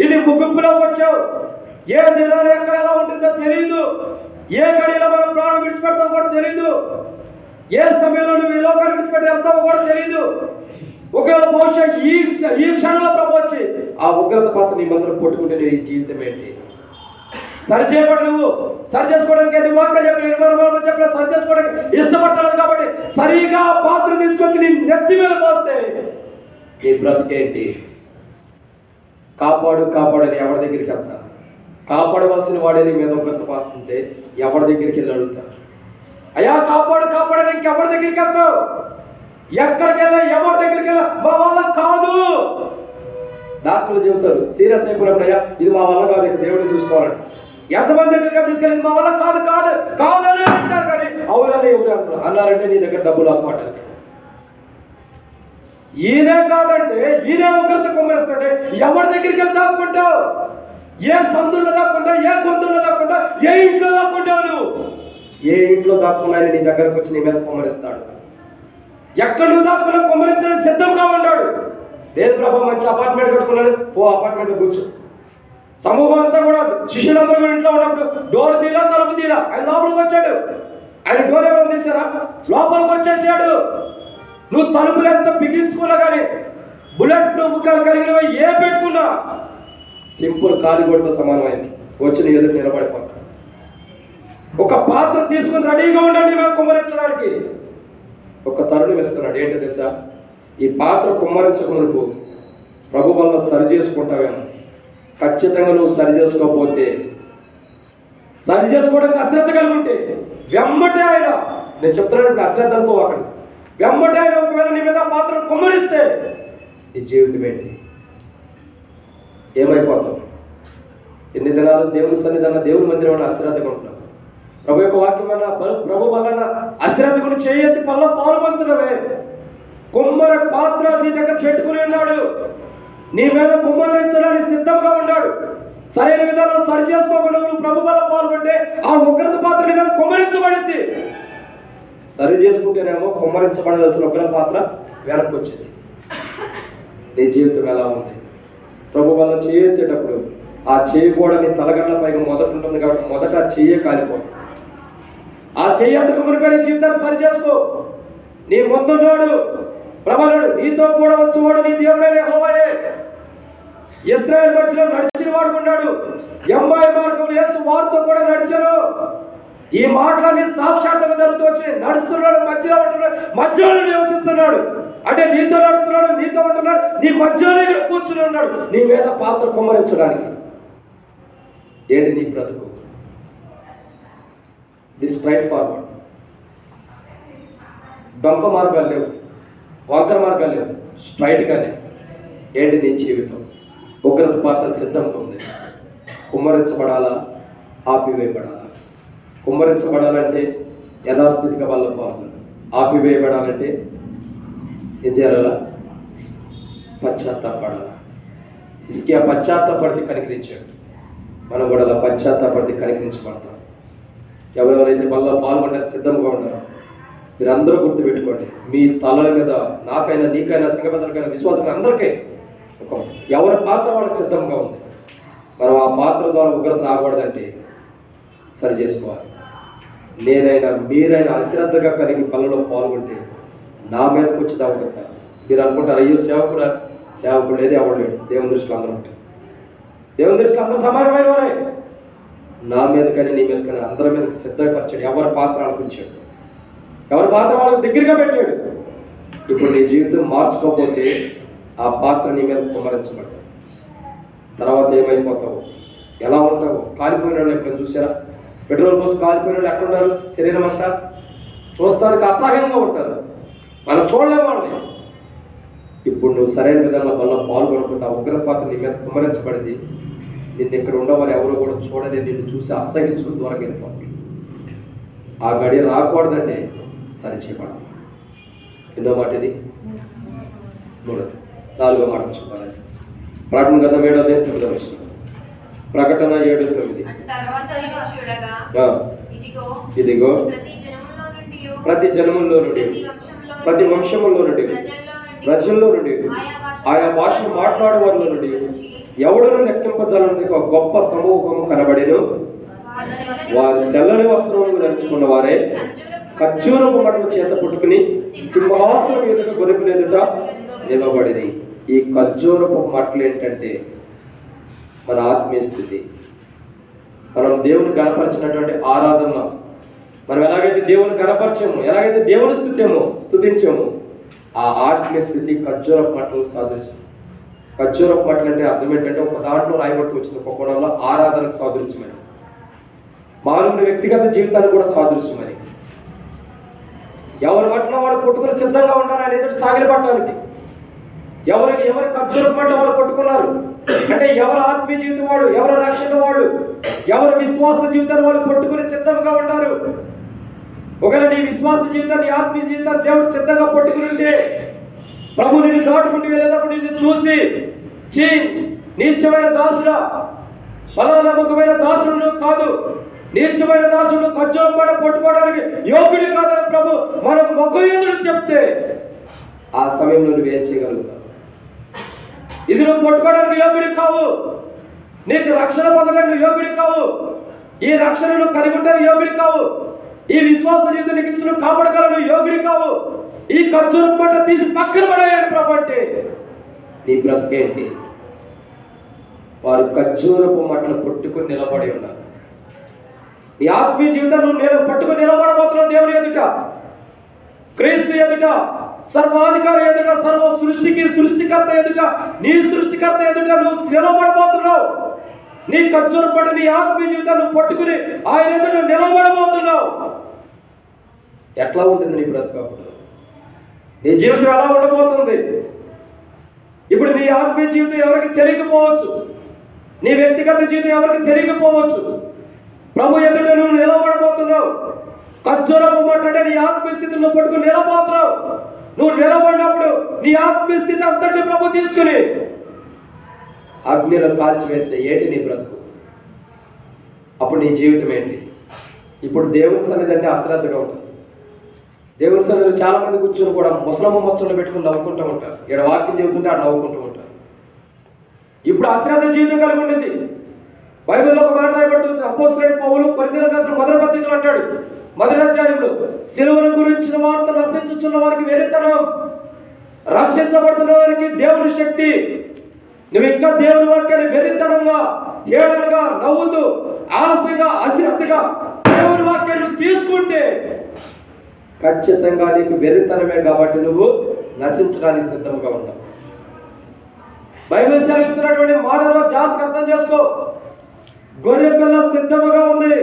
ఇది ముగింపులో వచ్చావు. ఏ దినాలు ఎక్కడ ఎలా ఉంటుందో తెలియదు. ఏ గడిలో మనం ప్రాణం విడిచిపెడతామో కూడా తెలియదు. ఏ సమయంలో నువ్వు ఈ లోకాన్ని విడిచిపెట్టి వెళ్తావో కూడా తెలియదు. ఒకవేళ బహుశా ఈ క్షణంలో ప్రభు వచ్చి ఆ ఉగ్రత పాత్ర నీ మందరం కొట్టుకుంటే నీ జీవితం ఏంటి? సరి చేయబడి నువ్వు సరి చేసుకోవడానికి నీ వాక్యం చెప్పిన సరి చేసుకోవడానికి ఇష్టపడతలేదు కాబట్టి సరిగా పాత్ర తీసుకొచ్చి నీ నెత్తి మీద పోస్తే నీ బ్రతికేంటి? కాపాడు కాపాడని ఎవరి దగ్గరికి వెళ్తా? కాపాడవలసిన వాడే నీ మీద ఉగ్రత పాస్తుంటే ఎవరి దగ్గరికి వెళ్ళి అడుగుతా? అయ్యా కాపాడు కాపాడని ఇంకెవరి దగ్గరికి వెళ్తావు? ఎక్కడికి వెళ్ళా ఎవరి దగ్గరికి వెళ్ళా? మా వల్ల కాదు. డాక్టర్లు చెబుతారు సీరియస్ అయిపోయినప్పుడయ్యా ఇది మా వల్ల కాదు, ఇక దేవుడిని చూసుకోవాలంట. ఎంతమంది దగ్గరికి తీసుకెళ్ళింది మా వల్ల కాదు కాదు కాదని అంటారు, కానీ అవునని ఎవరు అంటారు అన్నారంటే నీ దగ్గర డబ్బులు అక్కడానికి. ఈయనే కాదంటే ఈయనే ఉగ్రత కుమ్మరిస్తుంటే ఎవరి దగ్గరికి వెళ్ళి దాక్కుంటావు? ఏ సందుల్లో దాక్కుంటా, ఏ గొంతుల్లో దాక్కుంటా, ఏ ఇంట్లో దాక్కుంటావు నువ్వు? ఏ ఇంట్లో దాక్కున్నాయని నీ దగ్గరకు వచ్చి నీ మీద కుమ్మరిస్తాడు. ఎక్కడ నువ్వు దాక్కున్నా కుమ్మరించడానికి సిద్ధంగా ఉన్నాడు. లేదు ప్రభు మంచి అపార్ట్మెంట్ కట్టుకున్నాడు, పో అపార్ట్మెంట్ కూర్చో. సమూహం అంతా కూడా శిష్యులందరూ కూడా ఇంట్లో ఉన్నప్పుడు డోర్ తీలా తలుపు తీలా ఆయన లోపలికి వచ్చాడు. ఆయన డోర్ ఎవరైనా తీసారా? లోపలికి వచ్చేసాడు. నువ్వు తలుపులు ఎంత బిగించుకున్నా కానీ బుల్లెట్ ప్రూఫ్ కలిగినవి ఏ పెట్టుకున్నా సింపుల్ కాలిగొడ్తో సమానమైంది. వచ్చి నీ ఎదురు నిలబడిపోతాడు. ఒక పాత్ర తీసుకుని రెడీగా ఉండండి మేము కుమ్మరించడానికి. ఒక తరుణం ఇస్తున్నాడు. ఏంటో తెలుసా? ఈ పాత్ర కుమ్మరించకు ప్రభు వల్ల సరి చేసుకుంటావేమో. ఖచ్చితంగా నువ్వు సరి చేసుకోకపోతే, సరి చేసుకోవడానికి అశ్రద్ధ కలిగి ఉంటే వెమ్మటే ఆయన, నేను చెప్తున్నాను అశ్రద్ధ అనుకోవాకండి, వెమ్మటే ఆయన ఒకవేళ నీ మీద పాత్ర కుమ్మరిస్తే నీ జీవితం ఏంటి? ఏమైపోతావు? ఎన్ని దినాలు దేవుని సన్నిధాన దేవుని మందిరం అశ్రద్ధగా ఉంటున్నావు. ప్రభు యొక్క వాక్యం వల్ల ప్రభు వలన అశ్రద్ధ గురించి చేయెత్తి పనులు పాల్పొందుతున్నవే. కుమ్మరి పాత్ర నీ దగ్గర పెట్టుకుని ఉన్నాడు. నీ మీద కుమ్మరించడానికి సిద్ధంగా ఉన్నాడు. సరైన విధానం సరి చేసుకోకుండా నువ్వు ప్రభు వల్ల పాల్గొంటే ఆ ఉగ్రత పాత్ర నీ మీద కుమ్మరించబడింది. సరి చేసుకుంటేనేమో కుమ్మరించబడాల్సిన ఉగ్రత పాత్ర వెనక్కి వచ్చింది. నీ జీవితం ఎలా ఉంది? ప్రభు వల్ల చేయెత్తేటప్పుడు ఆ చేయి కూడా నీ తలగండ్ల పైగా మొదట ఉంటుంది కాబట్టి మొదట ఆ చెయ్యే కాలిపోతుంది. ఆ చెయ్యంతకు మునిపై నీ జీవితాన్ని సరి చేసుకో. నీ ముందున్నాడు ప్రభనుడు, నీతో కూడా వచ్చేవాడు నీ దేవుడైన యెహోవాయే. ఇశ్రాయేలు మధ్యలో నడిచిన వాడుకున్నాడు. 80 మార్గంలో యేసు వారితో కూడా నడిచారు. ఈ మాటలన్నీ సాక్షాత్తుగా జరుగుతూ వచ్చి నడుస్తున్నాడు, మధ్యలో ఉంటున్నాడు, మధ్యలో నివసిస్తున్నాడు. అంటే నీతో నడుస్తున్నాడు, నీతో ఉంటున్నాడు, నీ మధ్యలో ఇక్కడ కూర్చుని ఉన్నాడు నీ మీద పాత్ర కుమ్మరించడానికి. ఏంటి నీ బ్రతుకు? The straight forward. డొంక మార్గాలు లేవు, వంకర మార్గాలు లేవు, స్ట్రైట్గానే. ఏంటి నీ జీవితం? ఉగ్రత పాత్ర సిద్ధంగా ఉంది. కుమ్మరించబడాలా, ఆపివేయబడాలా? కుమ్మరించబడాలంటే యథాస్థితిగా వాళ్ళ పాల్గొన. ఆపివేయబడాలంటే ఏం చేయాలా? పశ్చాత్తాపడాలా. హిజ్కియా పశ్చాత్తాపడితే కనికరించాడు. మనం కూడా అలా పశ్చాత్తాపడితే కనికరించబడతాం. ఎవరెవరైతే వాళ్ళ పాల్గొనడానికి సిద్ధంగా ఉంటారో మీరందరూ గుర్తుపెట్టుకోండి. మీ తలల మీద నాకైనా నీకైనా సంఘపెద్దలకైనా విశ్వాసం అందరికీ ఎవరి పాత్ర వాళ్ళకి సిద్ధంగా ఉంది. మనం ఆ పాత్ర ద్వారా ఉగ్రత రాకూడదంటే సరి చేసుకోవాలి. నేనైనా మీరైనా అశ్రద్ధగా కలిగి పనుల్లో పాల్గొంటే నా మీదకి వచ్చి దాగుంటా. మీరు అనుకుంటారు అయ్యో సేవకుడు లేదు, ఎవరు లేడు. దేవుని దృష్టిలో అందరూ ఉంటారు. దేవుని దృష్టిలో అందరూ సమానమైన వారే. నా మీదకైనా నీ మీదకైనా అందరి మీదకి సిద్ధపరిచాడు. ఎవరి పాత్ర అనుకుంటాడు, ఎవరి పాత్ర వాళ్ళకి దగ్గరగా పెట్టాడు. ఇప్పుడు నీ జీవితం మార్చుకోకపోతే ఆ పాత్ర నీ మీద కుమ్మరించబడతావు. తర్వాత ఏమైపోతావు, ఎలా ఉంటావు? కాలిపోయిన వాళ్ళు ఎక్కడ చూసారా? పెట్రోల్ పోసి కాలిపోయిన వాళ్ళు ఎక్కడుంటారు? శరీరం అంతా చూస్తానికి అసహ్యంగా ఉంటారు, మనం చూడలేము వాళ్ళని. ఇప్పుడు నువ్వు సరైన విధంగా వల్ల పాల్గొనకపోతే ఆ ఉగ్ర పాత్ర నీ మీద కుమ్మరించబడింది. నిన్ను ఇక్కడ ఉండేవారు ఎవరో కూడా చూడని నిన్ను చూసి అసహించుకుని దూరంగా వెళ్ళిపోతుంది. ఆ గడియ రాకూడదంటే సరి చేయబడాలి. ఎన్నో మాట ఇది? 3. 4వ మాట చెప్పాలండి. ప్రకటన గ్రంథం 7వ అధ్యాయం 9వ వచనం. ప్రకటన 7:9. ఇదిగో ప్రతి జనములో నుండి ప్రతి జనముల్లో నుండి, ప్రతి వంశములో నుండి, ప్రజల్లో నుండి, ఆయా భాషను మాట్లాడే వారిలో నుండి ఎవడను లెక్కింపజాలని ఒక గొప్ప సమూహము కనబడెను. వారు తెల్లని వస్త్రములు ధరించుకున్న వారే ఖర్జూరపు మట్టలు చేత పుట్టుకుని సింహాసనం ఎదుట గొర్రెపిల్ల ఎదుట నిలబడిని. ఈ ఖర్జూరపు మట్టలు ఏంటంటే మన ఆత్మీయ స్థితి. మనం దేవుని కనపరిచినటువంటి ఆరాధన, మనం ఎలాగైతే దేవుని కనపరిచామో, ఎలాగైతే దేవుని స్తుతించామో ఆ ఆత్మీయ స్థితి ఖర్జూరపు మట్టలు సాదృశ్యం. ఖర్జూరపు మట్టలు అంటే అర్థం ఏంటంటే ఒక దాంట్లో రాయబడుతూ వచ్చింది, ఒక కోణంలో ఆరాధనకు సాదృశ్యమని, మానవుని వ్యక్తిగత జీవితానికి కూడా సాదృశ్యమని. ఎవరి మట్టలో వాడు కొట్టుకుని సిద్ధంగా ఉంటారు ఆయన ఎదుటి సాగిలి పట్టడానికి. ఎవరి ఖర్జూరపు మట్ట వాళ్ళు కొట్టుకున్నారు అంటే ఎవరి ఆత్మీయ జీవితం వాడు, ఎవరి రక్షణ వాడు, ఎవరి విశ్వాస జీవితాన్ని వాళ్ళు పట్టుకుని సిద్ధంగా ఉంటారు. ఒకవేళ నీ విశ్వాస జీవితాన్ని, ఆత్మీయ జీవితాన్ని దేవుడు సిద్ధంగా పట్టుకుని ఉంటే ప్రభు నిన్ను దాటుకుంటూ వెళ్ళేటప్పుడు నిన్ను చూసి నీచమైన దాసుడా, బలనమ్మకమైన దాసుడు కాదు, నీచమైన దాసుడు ఖర్జూరం పడ పట్టుకోవడానికి యోగ్యుడు కాదని ప్రభు మన ముఖయుధుడు చెప్తే ఆ సమయంలో నువ్వు ఏం చేయగలుగుతావు? ఇది నువ్వు పట్టుకోవడానికి యోగ్యుడి కావు, నీకు రక్షణ పొందడానికి యోగ్యుడి కావు, ఈ రక్షణను కలిగి ఉంటానికి యోగ్యుడి కావు, ఈ విశ్వాస జీవితానికి ఇచ్చిన కాపాడగలను యోగ్యుడి కావు. ఈ ఖర్జూరం పట్ట తీసి పక్కన పడేయాడు ప్రభు అంటే నీ బ్రతికేంటి? వారు ఖర్జూరపు మట్టలు పట్టుకుని నిలబడి ఉన్నారు. నీ ఆత్మీయ జీవితం నువ్వు పట్టుకుని నిలబడబోతున్నావు దేవుని ఎదుట, క్రీస్తు ఎదుట, సర్వాధికారి ఎదుట, సర్వ సృష్టికర్త ఎదుట, నీ సృష్టికర్త ఎదుట నువ్వు నిలబడబోతున్నావు. నీ ఖర్జూరం పట్టు నీ ఆత్మీయ జీవితాన్ని నువ్వు పట్టుకుని ఆయన ఎదుట నిలబడబోతున్నావు. ఎట్లా ఉంటుంది నీ బ్రతుకప్పుడు? నీ జీవితం ఎలా ఉండబోతుంది? ఇప్పుడు నీ ఆత్మీయ జీవితం ఎవరికి తెలియకపోవచ్చు, నీ వ్యక్తిగత జీవితం ఎవరికి తెలియకపోవచ్చు. ప్రభు ఎదుట నువ్వు నిలబడబోతున్నావు. ఖర్జూరపు మట్ట నీ ఆత్మీయ స్థితిని నువ్వు పట్టుకుని నిలబోతున్నావు. నువ్వు నిలబడినప్పుడు నీ ఆత్మీయ స్థితి అంతటి ప్రభు తీసుకుని అగ్నిలో కాల్చివేస్తే ఏంటి నీ బ్రతుకు? అప్పుడు నీ జీవితం ఏంటి? ఇప్పుడు దేవుని సన్నిధి అంటే అశ్రద్ధగా ఉంటుంది. దేవుని సన్నిధిలో చాలా మంది కూర్చొని కూడా ముసలమ్మ మొచ్చలు పెట్టుకుని నవ్వుకుంటూ ఉంటారు. ఇక్కడ వాక్యం చెబుతుంటే ఆడ నవ్వుకుంటూ ఉంటారు. ఇప్పుడు అశ్రద్ధ జీవితం కలిగి ఉండింది. బైబిల్లో ఒక మాట రాయబడుతుంది. అపోస్తలుడైన పౌలు కొరింథీయులకు రాసిన మొదటి పత్రికలో అంటాడు, మొదటి అధ్యాయంలో, సిలువను గురించిన వార్త నశించుచున్న వారికి వెరితనం, రక్షించబడుతున్న వారికి దేవుని శక్తి. నువ్వు ఇంకా దేవుని వాక్యాన్ని వెరితనంగా, ఏడలుగా, నవ్వుతూ, ఆలస్యంగా, అశ్రద్ధగా దేవుని వాక్యాన్ని తీసుకుంటే ఖచ్చితంగా నీకు వెరితనమే. కాబట్టి నువ్వు నశించడానికి సిద్ధంగా ఉన్నావు. బైబిల్ సెలవిస్తున్నటువంటి మాటలో జాగ్రత్తగా అర్థం చేసుకో. గొర్రె పిల్ల సిద్ధముగా ఉంది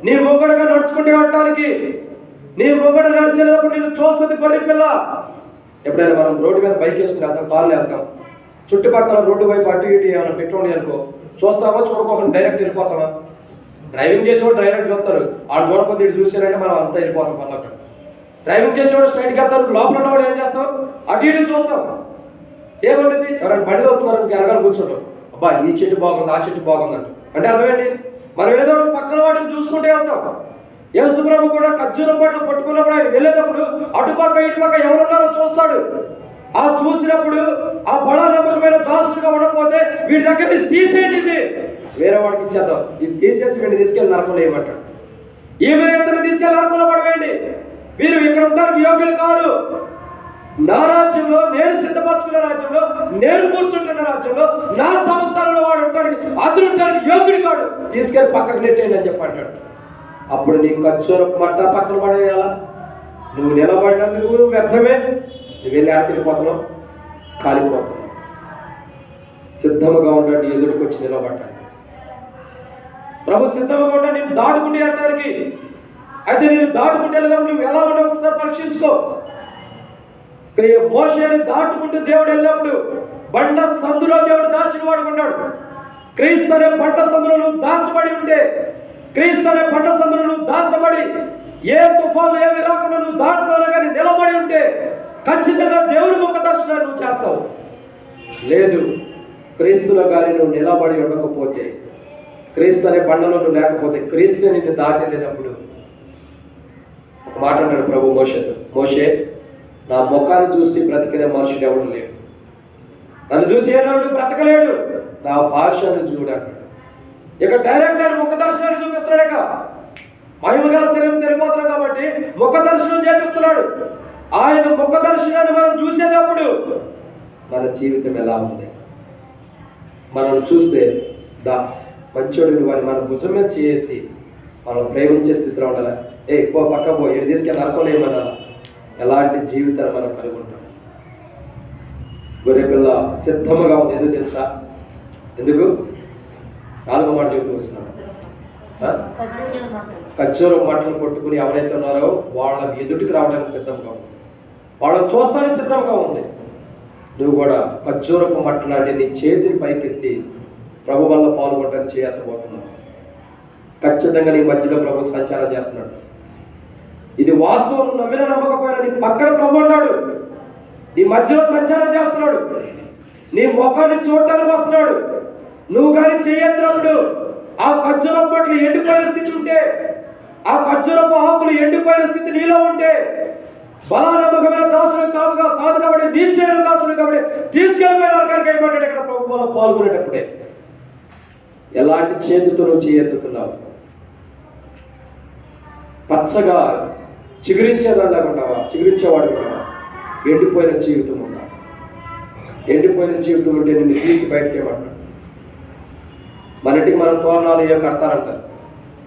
నీ మొగ్గడుగా నడుచుకుంటూ వెళ్ళటానికి. నీ మొగ్గడు నడిచేటప్పుడు నేను చూస్తుంది గొర్రె పిల్ల. ఎప్పుడైనా మనం రోడ్డు మీద బైక్ వేసుకుని వెళ్తాం, కార్లు వెళ్తాం, చుట్టుపక్కల రోడ్డు వైపు అటు ఇటు ఏమైనా పెట్రోల్ అనుకో, చూస్తామా చూడకోకుండా డైరెక్ట్ వెళ్ళిపోతామా? డ్రైవింగ్ చేసేవాడు డైరెక్ట్ చూస్తారు, ఆడు చూడకపోతే ఇటు చూసారంటే మనం అంతా వెళ్ళిపోతాం. పనులకు డ్రైవింగ్ చేసేవాడు స్ట్రైట్కి వెళ్తారు, లోపల ఉన్నవాడు ఏం చేస్తాం? అటు ఇటు చూస్తాం. ఏమంటుంది? ఎవరైనా బండి అవుతున్నారు వెనకాల కూర్చుంటాం, అబ్బా ఈ చెట్టు బాగుంది, ఆ చెట్టు బాగుంది అంటే అర్థమేంటి? మనం ఏదో పక్కన వాటిని చూసుకుంటే వెళ్తాం. యేసు ప్రభు కూడా ఖర్జూరం పట్లు పట్టుకున్నప్పుడు ఆయన వెళ్ళేటప్పుడు అటుపక్క ఇటుపక్క ఎవరున్నారో చూస్తాడు. ఆ చూసినప్పుడు ఆ బడా నమ్మకమైన దాసులుగా ఉండకపోతే వీడి దగ్గర నుంచి తీసేయండి, ఇది వేరే వాడికి ఇచ్చేద్దాం, ఇది తీసేసి వీడిని తీసుకెళ్ళి నరకంలో వేయమంటాడు. ఈమె ఇతను తీసుకెళ్ళి నరకంలో పడవేయండి, మీరు ఇక్కడ ఉండడానికి యోగ్యులు కాదు. నా రాజ్యంలో, నేను సిద్ధపరచుకున్న రాజ్యంలో, నేను కూర్చుంటున్న రాజ్యంలో, నా సంస్థానంలో వాడు ఉండడానికి, అతను ఉండడానికి యోగ్యుడు కాడు, తీసుకెళ్ళి పక్కకు నెట్టేయండి అని చెప్పి అంటాడు. అప్పుడు నీ ఖర్జూరపు మట్ట పక్కన పడేయాలా? నువ్వు నిలబడినందుకు వ్యర్థమే. నువ్వు వెళ్ళి ఆడికెళ్ళిపోతున్నావు, కాలిపోతున్నావు. సిద్ధముగా ఉండండి, ఎదుటికి వచ్చి నిలబడ్డాను. ప్రభు సిద్ధముగా ఉండండి నేను దాటుకుంటే వెళ్ళడానికి. అయితే నేను దాటుకుంటే వెళ్ళేటప్పుడు నువ్వు ఎలా ఉండవు ఒకసారి పరీక్షించుకో. మోషేని దాటుకుంటూ దేవుడు వెళ్ళినప్పుడు బండ సందులో దేవుడు దాచిన వాడుకున్నాడు. క్రీస్తు అనే బండ సందులో నువ్వు దాచబడి ఉంటే, క్రీస్తు అనే బండ సందులో నువ్వు దాచబడి ఏ తుఫాను ఏమి రాకుండా నువ్వు దాంట్లోనే కానీ నిలబడి ఉంటే ఖచ్చితంగా దేవుని ముఖ దర్శనాన్ని నువ్వు చేస్తావు. లేదు, క్రీస్తులో కానీ నువ్వు నిలబడి ఉండకపోతే, క్రీస్తు అనే బండలో నువ్వు లేకపోతే, క్రీస్తుని నిన్ను దాటలేనప్పుడు ఒక మాట అంటాడు ప్రభు మోషేతో, మోషే నా ముఖాన్ని చూసి బ్రతికిన మనుషుడు ఎవడు లేడు, నన్ను చూసి ఏనాడు బ్రతకలేడు, నా భాషను చూడంటాడు. ఇక డైరెక్ట్ ఆయన ముఖ దర్శనాన్ని చూపిస్తున్నాడు. ఇక మహిమగల శరీరం తెలిపోతున్నాం కాబట్టి ముఖ దర్శనం చేపిస్తున్నాడు. ఆయన ముఖ దర్శనాన్ని మనం చూసేటప్పుడు మన జీవితం ఎలా ఉంది, మనం చూస్తే మంచోడిని వారి మన భుజం మీద చేసి మనం ప్రేమించే స్థితిలో ఉండాలి. పో పక్క పో, ఇటు తీసుకెళ్ళి నరకలేమన్నా, ఎలాంటి జీవితాన్ని మనం కలిగి ఉంటాం. గొర్రెపిల్ల సిద్ధముగా ఉంది. ఎందుకు తెలుసా? ఎందుకు? 4వ మాట చెబుతూ వస్తున్నాడు. ఖర్జూర మట్టలు కొట్టుకుని ఎవరైతే ఉన్నారో వాళ్ళ ఎదుటికి రావడానికి సిద్ధంగా ఉంది, వాళ్ళని చూస్తానికి సిద్ధంగా ఉంది. నువ్వు కూడా ఖర్జూరపు మట్ట లాంటి నీ చేతిని పైకెత్తి ప్రభు వల్ల పాల్గొనడానికి చేయకపోతున్నావు. ఖచ్చితంగా నీ మధ్యలో ప్రభు సంచారం చేస్తున్నాడు. ఇది వాస్తవం. నమ్మిన నమ్మకపోయినా నీ పక్కన ప్రభు ఉన్నాడు, నీ మధ్యలో సంచారం చేస్తున్నాడు, నీ ముఖాన్ని చూడటానికి వస్తున్నాడు. నువ్వు కానీ చేయెత్తినప్పుడు ఆ ఖర్జూరపు పట్లు ఎండిపోయిన స్థితి ఉంటే, ఆ ఖర్జూరపు ఆకులు ఎండిపోయిన స్థితి నీలో ఉంటే, బలానమ్మకమైన దాసుడు కాదు కాబట్టి, నీచైన దాసుడు కాబట్టి తీసుకెళ్ళిపోయిన నరకానికి అయిపోయాడు. ఇక్కడ ప్రభుత్వంలో పాల్గొనేటప్పుడే ఎలాంటి చేతితో నువ్వు చేయెత్తుతున్నావు? పచ్చగా చిగురించేదానిలాగా ఉన్నావా? చిగురించేవాడు ఉన్నావా? ఎండిపోయిన జీవితం ఉందా? ఎండిపోయిన జీవితం ఉంటే నిన్ను తీసి బయటకి ఏమంటాడు? మన ఇంటికి మనం తోరణాలు ఏమో కడతారంటారు.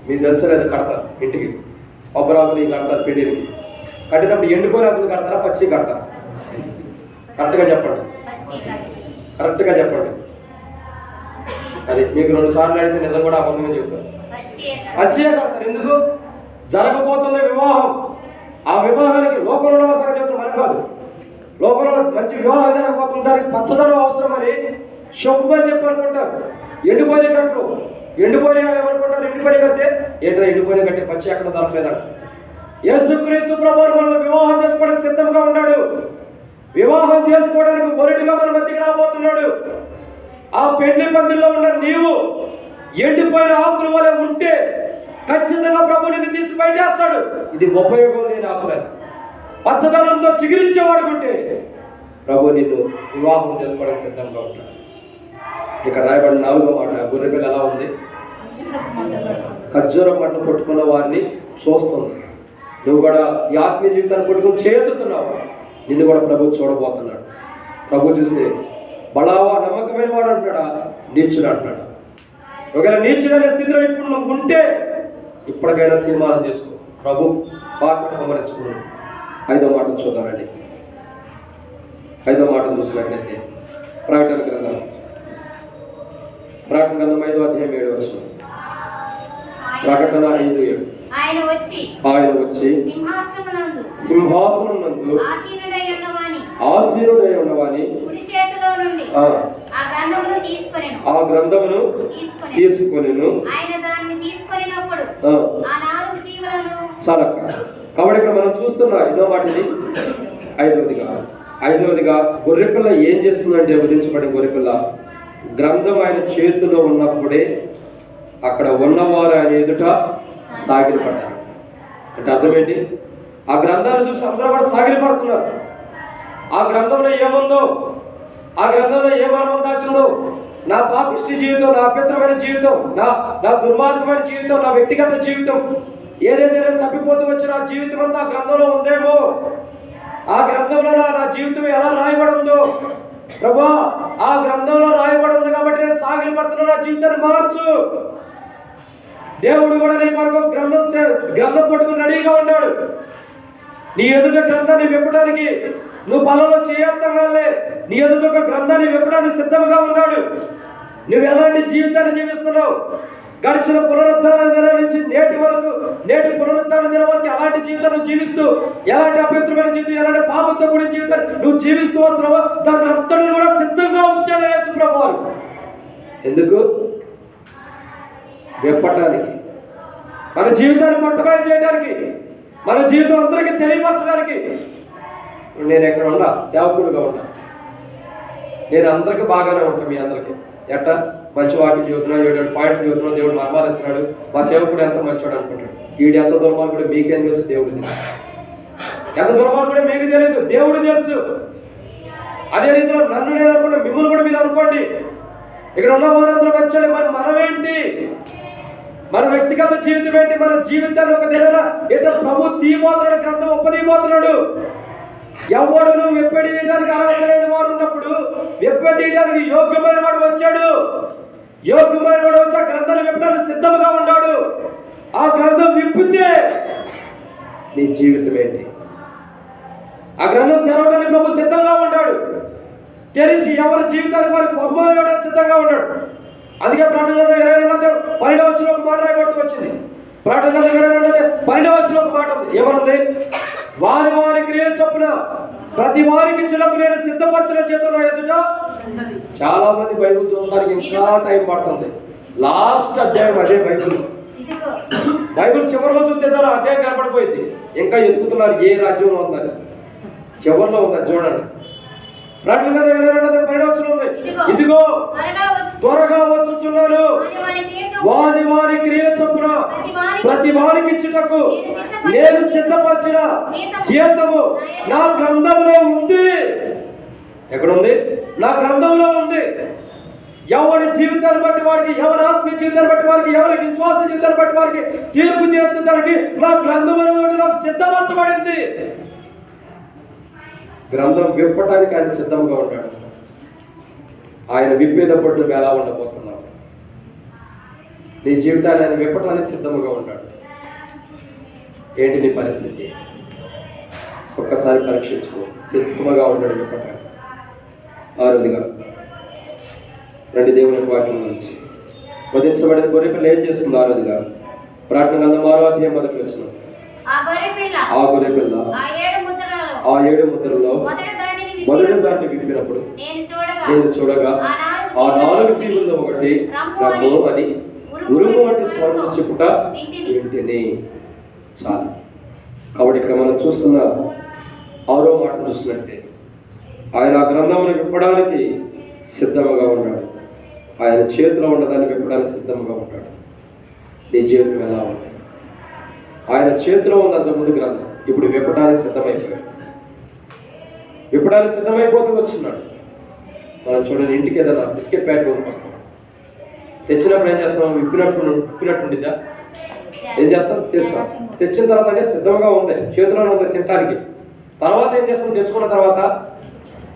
మీకు తెలుసలేదు? కడతారు ఇంటికి, కొబ్బరాకులు కడతారు పెళ్ళికి. కట్టేటప్పుడు ఎండిపోయిన ఆకులు కడతారా, పచ్చి కడతారా? కరెక్ట్గా చెప్పండి, కరెక్ట్గా చెప్పండి. అది మీకు 2 సార్లు అడిగితే నిజం కూడా అబద్ధంగా చెబుతారు. పచ్చిగా కడతారు. ఎందుకు? జరగబోతున్న వివాహం, ఆ వివాహానికి లోకంలో అవసరం చేతులు మనం కాదు, లోకంలో మంచి వివాహం జరగబోతుంది, దానికి పచ్చదనం అవసరం అని శుభం అని చెప్పి అనుకుంటారు. ఎండిపోయిన కట్టరు, ఎండిపోయిన ఏమనుకుంటారు? ఎండిపోయిన కడితే ఏంటో ఎండిపోయిన కట్టే పచ్చి ఎక్కడ దొరకలేదంట. యేసుక్రీస్తు ప్రభువు మనల్ని వివాహం చేసుకోవడానికి సిద్ధంగా ఉన్నాడు. వివాహం చేసుకోవడానికి వరుడిగా మన మధ్యకి రాబోతున్నాడు. ఆ పెళ్లి పందిల్లో ఉన్న నీవు ఎండిపోయిన ఆకుల వలె ఉంటే ఖచ్చితంగా ప్రభు నిన్ను తీసి బయటేస్తాడు. ఇది ఉపయోగం లేని ఆకులని పచ్చదనంతో చిగురించేవాడుకుంటే ప్రభు నిన్ను వివాహం చేసుకోవడానికి సిద్ధంగా ఉంటాడు. ఇక్కడ రాయబడిన 4వ మాట, గొర్రెపిల్ల ఎలా ఉంది? ఖర్జూరం మట్టలు కొట్టుకున్న వారిని చూస్తుంది. నువ్వు కూడా ఈ ఆత్మీయ జీవితాన్ని కొట్టుకుని చేతుతున్నావు. నిన్ను కూడా ప్రభు చూడబోతున్నాడు. ప్రభు చూస్తే బలావా నమ్మకమైన వాడు అంటాడా, నీచుడు అంటాడా? ఒకవేళ నీచుడనే స్థితిలో ఇప్పుడు నువ్వు ఉంటే ఇప్పటికైనా తీర్మానం చేసుకో, ప్రభు పాత్ర గమనించుకున్నాడు. 5వ మాట చూద్దామండి. 5వ మాట చూసినట్లయితే ప్రకటన గ్రంథం 5వ అధ్యాయం 7వ వచనం. ప్రకటన 5:7. ఆయన వచ్చి సింహాసనం నందు ఆసీనుడై ఉన్నవాని ఆ గ్రంథమును తీసుకొనెను. చాలా కాబట్టి ఇక్కడ మనం చూస్తున్నా ఎన్నో మాటది. 5వదిగా గొర్రెపిల్ల ఏం చేస్తుందంటే, వధించబడిన గొర్రెపిల్ల గ్రంథం ఆయన చేతిలో ఉన్నప్పుడే అక్కడ ఉన్నవారు ఆయన ఎదుట సాగిలపడ్డారు. అంటే అర్థం ఏంటి? ఆ గ్రంథాన్ని చూసి అందరూ కూడా సాగిలపడుతున్నారు. ఆ గ్రంథంలో ఏముందో, ఆ గ్రంథంలో ఏ మర్మం దాచిందో, నా పాపిష్టి జీవితం, నా అపవిత్రమైన జీవితం, నా దుర్మార్గమైన జీవితం, నా వ్యక్తిగత జీవితం, ఏదైతే నేను తప్పిపోతూ వచ్చిన ఆ జీవితం అంతా ఆ గ్రంథంలో ఉందేమో, ఆ గ్రంథంలో నా జీవితం ఎలా రాయబడి ఉందో, ప్రభా ఆ గ్రంథంలో రాయబడి ఉంది కాబట్టి నేను సాగిలపడుతున్నా, నా జీవితాన్ని మార్చు. దేవుడు కూడా నీ కొరకు గ్రంథం పట్టుకుని రెడీగా ఉన్నాడు. నీ ఎదుట గ్రంథాన్ని విప్పడానికి నువ్వు పనులు చేయొద్దాలే, నీ ఎదుట ఒక గ్రంథాన్ని విప్పడానికి సిద్ధంగా ఉన్నాడు. నువ్వు ఎలాంటి జీవితాన్ని జీవిస్తున్నావు? గడిచిన పునరుద్ధరణ దినం నుంచి నేటి పునరుద్ధరణ దినం వరకు ఎలాంటి జీవితాన్ని జీవిస్తూ, ఎలాంటి అపవిత్రమైన జీవితం, ఎలాంటి పాపంతో కూడిన జీవితాన్ని నువ్వు జీవిస్తూ వస్తున్నావో దాన్ని అంతను కూడా సిద్ధంగా ఉంచాడు యేసు ప్రభువు. ఎందుకు? విప్పటానికి, మన జీవితాన్ని మొట్టమొదటి చేయడానికి, మన జీవితం అందరికీ తెలియపరచడానికి. నేను ఎక్కడ ఉన్నా సేవకుడుగా ఉన్నా, నేను అందరికీ బాగానే ఉంటాను. మీ అందరికీ ఎట్ట మంచి వాక్యం చదువుతున్నాడు, 7 పాయింట్లు చదువుతున్నాడు, దేవుడు మర్మాలు ఇస్తున్నాడు, మా సేవకుడు ఎంత మంచివాడు అనుకుంటాడు. వీడు ఎంత దుర్మార్గుడు మీకేం తెలుసు? దేవుడు ఎంత దుర్మార్గుడో మీకు తెలియదు, దేవుడు తెలుసు. అదే రీతిలో నన్ను నేను అనుకున్నా, మిమ్మల్ని కూడా మీరు అనుకోండి. ఇక్కడ ఉన్న వారందరూ వచ్చాడు. మరి మనమేంటి? మన వ్యక్తిగత జీవితం ఏంటి? మన జీవితాన్ని ఒక దిన ఎట్లా ప్రభు తీయబోతున్నాడు, గ్రంథం ఒప్పదీయబోతున్నాడు. ఎవడును వెప్పదీయడానికి అర్హత లేని వాడు ఉన్నప్పుడు వెప్పదీయడానికి యోగ్యమైన వాడు వచ్చాడు. యోగ్యమైన వాడు వచ్చి ఆ గ్రంథాన్ని విప్పడానికి సిద్ధంగా ఉన్నాడు. ఆ గ్రంథం విప్పితే నీ జీవితం ఏంటి? ఆ గ్రంథం తెరవడానికి ప్రభు సిద్ధంగా ఉన్నాడు. తెరిచి ఎవరి జీవితానికి వారికి బహుమానం ఇవ్వడానికి సిద్ధంగా ఉన్నాడు. అందుకే ప్రకటన 22 ఒక మాట రాయబడుతూ వచ్చింది. ప్రకటన 22 ఒక మాట ఉంది. ఏమనుంది? వారి వారి క్రియ చొప్పున ప్రతి వారికి చిలకు నేను సిద్ధపరచిన చేతుల ఎదుట. చాలా మంది బైబిల్ చూడడానికి ఇంకా టైం పడుతుంది. లాస్ట్ అధ్యాయం అదే బైబిల్ చివరిలో చూస్తే చాలా అధ్యాయం కనపడిపోయింది. ఇంకా ఎదుగుతున్నారు ఏ రాజ్యంలో ఉందని. చివరిలో ఉందని చూడండి. ప్రకటన 22 ఉంది. ఇదిగో త్వరగా వచ్చుచున్నాను, వారి వారి క్రియల చొప్పున ప్రతి వారికి ఇచ్చుటకు నేను సిద్ధపరిచిన జీతము నా గ్రంథంలో ఉంది. ఎక్కడుంది? నా గ్రంథంలో ఉంది. ఎవరి జీవితాన్ని బట్టి వారికి, ఎవరి ఆత్మీయ జీవితాన్ని బట్టి వారికి, ఎవరి విశ్వాస జీవితాన్ని బట్టి వారికి తీర్పు చేర్చడానికి నా గ్రంథంలో నాకు సిద్ధపరచబడింది. గ్రంథం విప్పటానికి ఆయన సిద్ధంగా ఉన్నాడు. ఆయన విప్పేటప్పుడు నువ్వు ఎలా ఉండబోతున్నావు? నీ జీవితాన్ని ఆయన విప్పటానికి సిద్ధంగా ఉన్నాడు. ఏంటి నీ పరిస్థితి? ఒక్కసారి పరీక్షించుకో. సిద్ధంగా ఉన్నాడు విప్పటానికి. ఆరోదిగా రెండు దేవుని వాక్యం నుంచి వధించబడిన గొర్రెపిల్ల ఏం చేస్తుంది? ఆరోదిగా ప్రకటన గ్రంథం 6వ అధ్యాయం మొదటి వచనం. ఆ గొర్రెపిల్ల ఆ 7 ముద్రల్లో మొదటి దాన్ని విప్పినప్పుడు నేను చూడగా ఆ 4 జీవుల్లో ఒకటి రమ్ము అని ఉరుము వంటి స్వరం చెప్పుట వింటిని. చాలు. కాబట్టి ఇక్కడ మనం చూస్తున్న 6వ మాట చూసినట్టే ఆయన ఆ గ్రంథమును విప్పడానికి సిద్ధంగా ఉన్నాడు. ఆయన చేతిలో ఉన్నదాన్ని విప్పడానికి సిద్ధంగా ఉంటాడు. నీ జీవితం ఎలా ఉంది? ఆయన చేతిలో ఉన్న అంతకుముందు గ్రంథం ఇప్పుడు విప్పడానికి సిద్ధమైపోయాడు. విప్పడానికి సిద్ధమైపోతూ వచ్చినాడు. మనం చూడండి, ఇంటికి ఏదైనా బిస్కెట్ ప్యాకెట్ కొనుక్కొస్తాం. తెచ్చినప్పుడు ఏం చేస్తాం? విప్పినట్టుండిద్దా? ఏం చేస్తాం? తెస్తాం. తెచ్చిన తర్వాత అంటే సిద్ధంగా ఉంది, చేతిలోనే ఉంది తినడానికి. తర్వాత ఏం చేస్తాం? తెచ్చుకున్న తర్వాత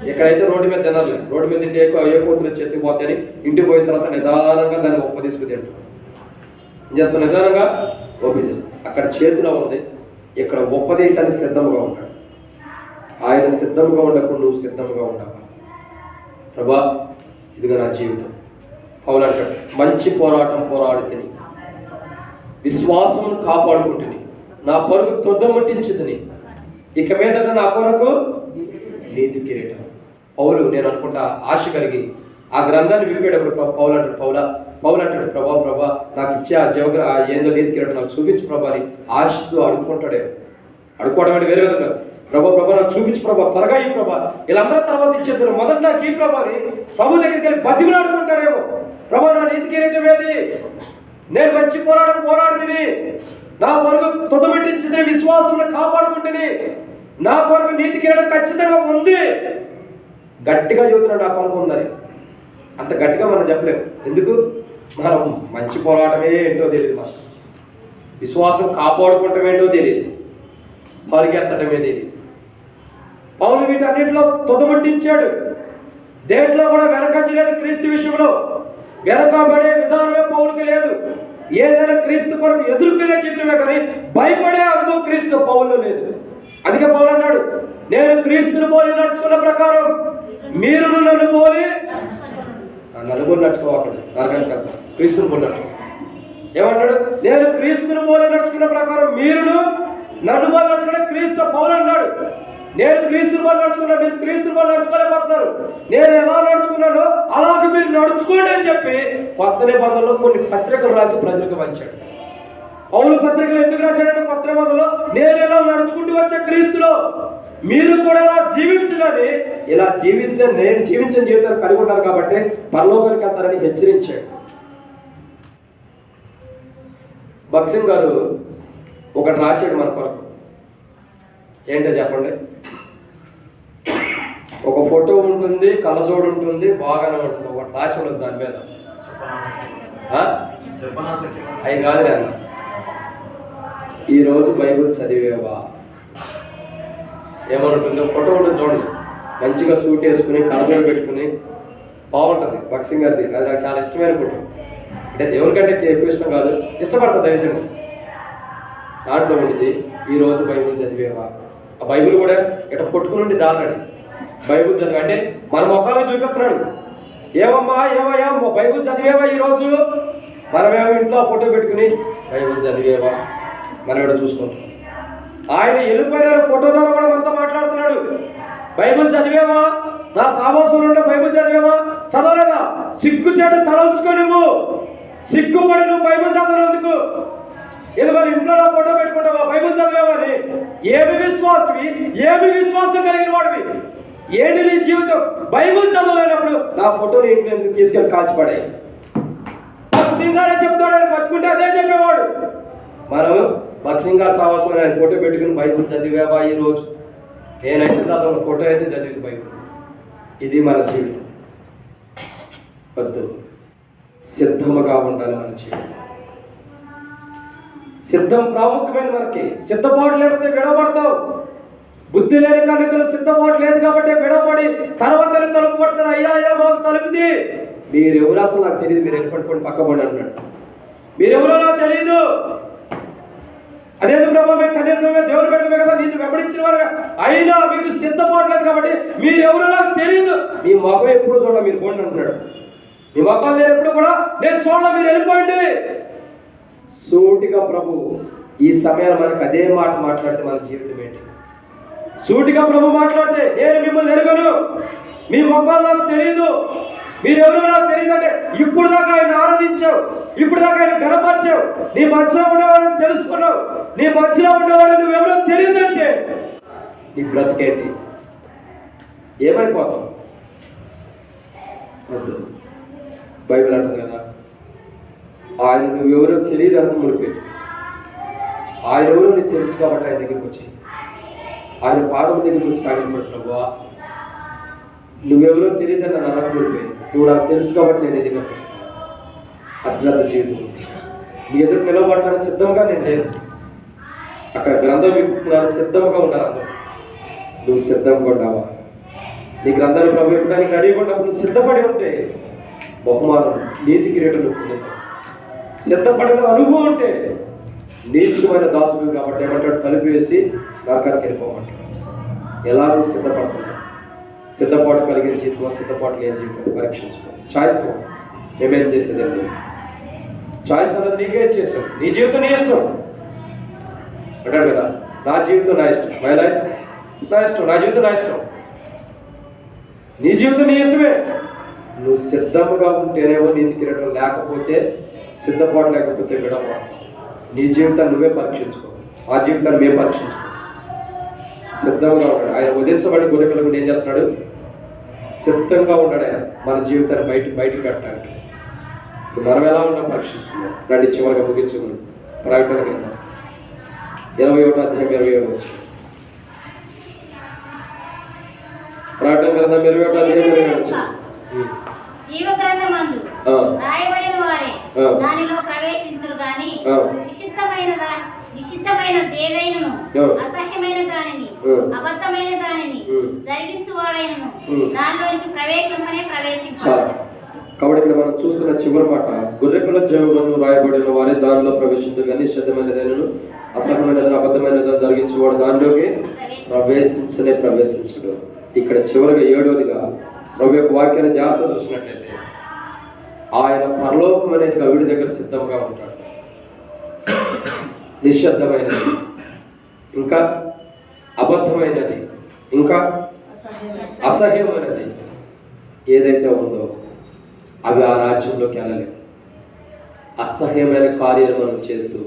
ఎక్కడైతే రోడ్డు మీద తినాలి, రోడ్డు మీద తింటే ఏ కోతులు చేతికి పోతాయని ఇంటికి పోయిన తర్వాత నిదానంగా దాన్ని ఒప్ప తీసుకుని తింటాం. ఏం చేస్తాం? నిదానంగా ఓపెన్ చేస్తాం. అక్కడ చేతిలో ఉంది, ఇక్కడ ఒప్పదేయటానికి సిద్ధంగా ఉంటాడు. ఆయన సిద్ధంగా ఉండకుండా నువ్వు సిద్ధంగా ఉండవు. ప్రభా, ఇదిగా నా జీవితం. పౌలు అంటాడు, మంచి పోరాటం పోరాడుతుని, విశ్వాసమును కాపాడుకుంటుని, నా పరుగు తొద్దముట్టించుదని, ఇక మీదట నా కొరకు నీతి కిరీటం. పౌలు నేను అనుకుంటా ఆశ కలిగి ఆ గ్రంథాన్ని విప్పేటప్పుడు పౌలు అంటాడు ప్రభా నాకు ఇచ్చే ఆ ఏందో నీతి కిరీటం నాకు చూపించు ప్రభా అని ఆశతో అడుక్కుంటాడేమో. అడుక్కోవడం అంటే వేరే విధంగా, ప్రభా నాకు చూపించు ప్రభా, త్వరగా ఈ ప్రభా, వీళ్ళందరూ తర్వాత ఇచ్చేద్దరు, మొదట నాకు ఈ ప్రభా అని ప్రభు దగ్గరికి వెళ్ళి బతిమలాడుకుంటాడేమో. ప్రభా నా నీతి కిరీటం ఏది? నేను మంచి పోరాడుతుంది, నా పరుగు తొదమెట్టించింది, విశ్వాసంలో కాపాడుకుంటుంది, నా కొరకు నీతి కిరీటం ఖచ్చితంగా ఉంది. గట్టిగా చెబుతున్నాడు నా కొరకు ఉందని. అంత గట్టిగా మనం చెప్పలేము. ఎందుకు? మనం మంచి పోరాటమే ఏంటో తెలియదు, మనకు విశ్వాసం కాపాడుకోవటం ఏంటో తెలియదు, పరిగెత్తటమే తెలియదు. పౌలు వీటన్నిటిలో తొదమట్టించాడు. దేంట్లో కూడా వెనకంచలేదు. క్రీస్తు విషయంలో వెనకబడే విధానమే పౌలుకి లేదు. ఏదైనా క్రీస్తు కొరకు ఎదుర్కొనే జీవితమే కానీ భయపడే అనుభవం క్రీస్తు పౌల్లో లేదు. అందుకే పౌలు అన్నాడు, నేను క్రీస్తుని పోలి నడుచుకున్న ప్రకారం మీరు నన్ను పోలి నలుగురు నడుచుకోవాలి. నరకానికి క్రీస్తుని పోలి నడుచుకో. ఏమన్నాడు? నేను క్రీస్తుని పోలి నడుచుకున్న ప్రకారం మీరును నన్ను పోలి నడుచుకున్న క్రీస్తు. పౌలు అన్నాడు, నేను క్రీస్తుని పోలి నడుచుకున్నా, మీరు క్రీస్తుని పోలి నడుచుకోలేకపోతున్నారు. నేను ఎలా నడుచుకున్నానో అలాగే మీరు నడుచుకోండి అని చెప్పి కొత్త నిబంధనలో కొన్ని పత్రికలు రాసి ప్రజలకు పంచాడు. పౌలు పత్రికలు ఎందుకు రాశాడంటే కొత్త నిబంధనలో నేను ఎలా నడుచుకుంటూ వచ్చే క్రీస్తులో మీరు కూడా ఎలా జీవించాలని, ఇలా జీవిస్తే నేను జీవించిన జీవితాన్ని కలిగి ఉంటాను కాబట్టి పరలోకానికి వెళ్తారని హెచ్చరించాడు. భక్సింగ్ గారు ఒకటి రాశాడు మన కొరకు. ఏంటో చెప్పండి. ఒక ఫోటో ఉంటుంది, కళ్ళజోడు ఉంటుంది, బాగానే ఉంటుంది, ఒక రాసి ఉండదు దాని మీద. అవి కాదు నాన్న. ఈరోజు బైబిల్ చదివేవా? ఏమనుంటుందో ఫోటో ఉంటుంది చూడండి, మంచిగా సూట్ వేసుకుని కళ్ళజోడు పెట్టుకుని బాగుంటుంది. భక్సింగ్ గారిది అది నాకు చాలా ఇష్టమైన ఫోటో. అంటే దేవుని కంటే ఎక్కువ ఇష్టం కాదు, ఇష్టపడతా దయచేయండి. దాంట్లో ఉంటుంది ఈరోజు బైబిల్ చదివేవా. ఆ బైబిల్ కూడా ఇట్లా కొట్టుకుని దారినాడు బైబిల్ చదివా అంటే మన ముఖాలు చూపిస్తున్నాడు. ఏమమ్మా ఏమయ్యా బైబిల్ చదివేవా ఈరోజు? మనమేమో ఇంట్లో ఫోటో పెట్టుకుని బైబిల్ చదివేవా మనం ఇక్కడ చూసుకుంటాం. ఆయన వెళ్ళిపోయిన ఫోటో ద్వారా కూడా మనతో మాట్లాడుతున్నాడు. బైబిల్ చదివేవా? నా సావాసంలో ఉండే బైబిల్ చదివేవా? చదవలేదా? సిగ్గు చేత తలంచుకో, నువ్వు సిగ్గుపడి నువ్వు బైబిల్ చదవనందుకు. ఇది మరి ఇంట్లో ఫోటో పెట్టుకుంటావా? బైబిల్ చదివేవా అని? ఏమి విశ్వాసవి, ఏమి విశ్వాసం కలిగిన వాడివి? ఏంటి నీ జీవితం? బైబిల్ చదవలేనప్పుడు నా ఫోటోని ఇంట్లో ఎందుకు తీసుకెళ్ళి కాల్చిపడాయి? భక్సింగ్ గారే చెప్తాడు, ఆయన బతుకుంటే అదే చెప్పేవాడు. మనం భక్సింగ్ గారు సావాసం ఆయన ఫోటో పెట్టుకుని బైబిల్ చదివేవా ఈరోజు? నేనైతే చదవను, ఫోటో అయితే చదివింది బైబిల్. ఇది మన జీవితం. వద్దు, సిద్ధముగా ఉండాలి మన జీవితం. సిద్ధం ప్రాముఖ్యమైనది మనకి. సిద్ధపాటు లేకపోతే విడవబడతావు. బుద్ధి లేని కనుకలు సిద్ధపాటు లేదు కాబట్టి విడవబడి తర్వాత తలుపు కొడతారు. అయ్యా అయ్యా మాకు తలుపుది. మీరెవరు అసలు నాకు తెలియదు, మీరు వెళ్ళిపట్టుకోండి పక్కబడి అంటున్నాడు. మీరెవరో నాకు తెలియదు. అదే ప్రభావ మేము కన్యాత్మే దేవుని పెట్టమే కదా, నిన్ను వెంబడించిన వారు అయినా మీకు సిద్ధపడలేదు కాబట్టి మీరెవరో నాకు తెలియదు. మీ మొఖం ఎప్పుడు చూడాలి, మీరు పోండి అంటున్నాడు. మీ మొఖం నేను ఎప్పుడు కూడా నేను చూడాలి, మీరు వెళ్ళిపోండి. సూటిగా ప్రభు ఈ సమయాన్ని మనకు అదే మాట మాట్లాడితే మన జీవితం ఏంటి? సూటిగా ప్రభు మాట్లాడితే నేను మిమ్మల్ని ఎరగను, మీ మొఖాలు నాకు తెలియదు, మీరెవరో నాకు తెలియదు అంటే ఇప్పుడు దాకా ఆయన ఆరాధించావు, ఇప్పుడు దాకా ఆయన గనపరిచావు, నీ మధ్యలో ఉండేవాళ్ళని తెలుసుకున్నావు, నీ మధ్యలో ఉండేవాళ్ళని నువ్వెవరో తెలియదంటే నీ బ్రతికేంటి? ఏమైపోతావు? వద్దు. బైబిల్ అంటుంది కదా, ఆయన నువ్వెవరో తెలియదు అనుకుని ఆయన ఎవరో నీకు తెలుసు కాబట్టి ఆయన దగ్గరికి వచ్చి ఆయన పాదం దగ్గరికి వచ్చి సాగిపడుతున్నావా? నువ్వెవరో తెలియదని నన్ను అనకూడిపోయి నువ్వు నాకు తెలుసు కాబట్టి నేను ఎదుగు వస్తున్నాను. అశ్రద్ధ జీవితం నీ ఎదురు నిలబడటానికి సిద్ధంగా నేను లేను. అక్కడ గ్రంథం విప్పుతున్నాను, సిద్ధంగా ఉండాలి. అందరూ నువ్వు సిద్ధంగా ఉన్నావా? నీ గ్రంథాన్ని ప్రభు ఇవ్వడానికి రెడీగా ఉన్నప్పుడు నువ్వు సిద్ధపడి ఉంటే బహుమానం నీతి కిరీటం పొందుతావు. సిద్ధపడిన అనుభవం ఉంటే నీచమైన దాసుడు కాబట్టి ఏమంటాడు? తలుపు వేసి నరకానికి వెళ్ళిపోమంటాడు. ఎలా నువ్వు సిద్ధపడుతున్నావు? సిద్ధపాటు కలిగిన జీవితం, సిద్ధపాటు లేని జీవితం పరీక్షించుకో. చాయిస్ మేమేం చేసేదండి? చాయిస్ అన్నది నీకే చేసావు. నీ జీవితం నీ ఇష్టం అంటాడు కదా. నా జీవితం నా ఇష్టం, మై లైఫ్ నా ఇష్టం, నా జీవితం నా ఇష్టం. నీ జీవితం నీ ఇష్టమే. నువ్వు సిద్ధంగా ఉంటేనేమో నీతి కిరీటం, లేకపోతే సిద్ధపాటు లేకపోతే విడవడం. నీ జీవితాన్ని నువ్వే పరీక్షించుకో, ఆ జీవితాన్ని మేము పరీక్షించుకో. సిద్ధంగా ఉన్నాడు ఆయన. ఉదయించబడి గొర్రె పిల్లలు ఏం చేస్తున్నాడు? సిద్ధంగా ఉన్నాడు ఆయన మన జీవితాన్ని బయటికి పెట్టడానికి. మనం ఎలా ఉన్నాం పరీక్షించుకున్నాం. రండి చివరిగా ముగించుకుని ప్రకటన కింద 21వ అధ్యాయం 27 వచ్చి ప్రకటన గ్రంథం 21వ అధ్యాయం 27 వచ్చి జీవగ్రంథమందు రాయబడిన వారే దానిలో ప్రవేశించురు గాని నిషిద్ధమైన దేవైనను అసహ్యమైన దానిని అబద్ధమైన దానిని జరిగించువాడైనను దానిలోనికి ప్రవేశించాలి. కాబట్టి ఇక్కడ మనం చూస్తున్న చివరి మాట, గొర్రెపిల్ల జీవగ్రంథం రాయబడిన వారే దానిలో ప్రవేశించు కానీ నిషిద్ధమైనదైనను అసహ్యమైనదని అబద్ధమైనదని జరిగించేవాడు దానిలోకి ప్రవేశించడు. ఇక్కడ చివరిగా 7వదిగా ప్రభు యొక్క వాక్యాన్ని జాగ్రత్త చూసినట్లయితే ఆయన పరలోకం అనే కవిడి దగ్గర సిద్ధంగా ఉంటాడు. నిశ్శబ్దమైనది, ఇంకా అబద్ధమైనది, ఇంకా అసహ్యమైనది ఏదైతే ఉందో అవి ఆ రాజ్యంలోకి వెళ్ళలేవు. అసహ్యమైన కార్యాలు మనం చేస్తూ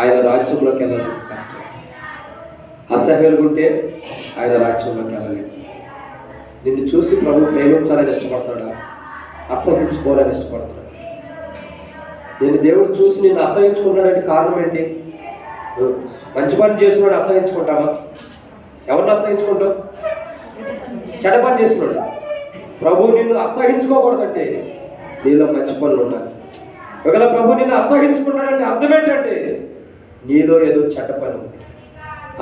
ఆయన రాజ్యంలోకి వెళ్ళడం కష్టం. అసహ్యాలు ఉంటే ఆయన రాజ్యంలోకి వెళ్ళలేము. నిన్ను చూసి ప్రభు ప్రేమించాలని ఇష్టపడతాడా? అసహించుకోవాలని ఇష్టపడతాడు. నేను దేవుడు చూసి నిన్ను అసహించుకున్నాడంటే కారణం ఏంటి? మంచి పని చేసినాడు అసహించుకుంటావా? ఎవరిని అసహించుకుంటావు? చెడ్డ పని చేస్తున్నాడు. ప్రభు నిన్ను అసహించుకోకూడదంటే నీలో మంచి పనులు ఉండాలి. ఒకవేళ ప్రభు నిన్ను అసహించుకున్నాడంటే అర్థం ఏంటంటే నీలో ఏదో చెడ్డ పని ఉంది.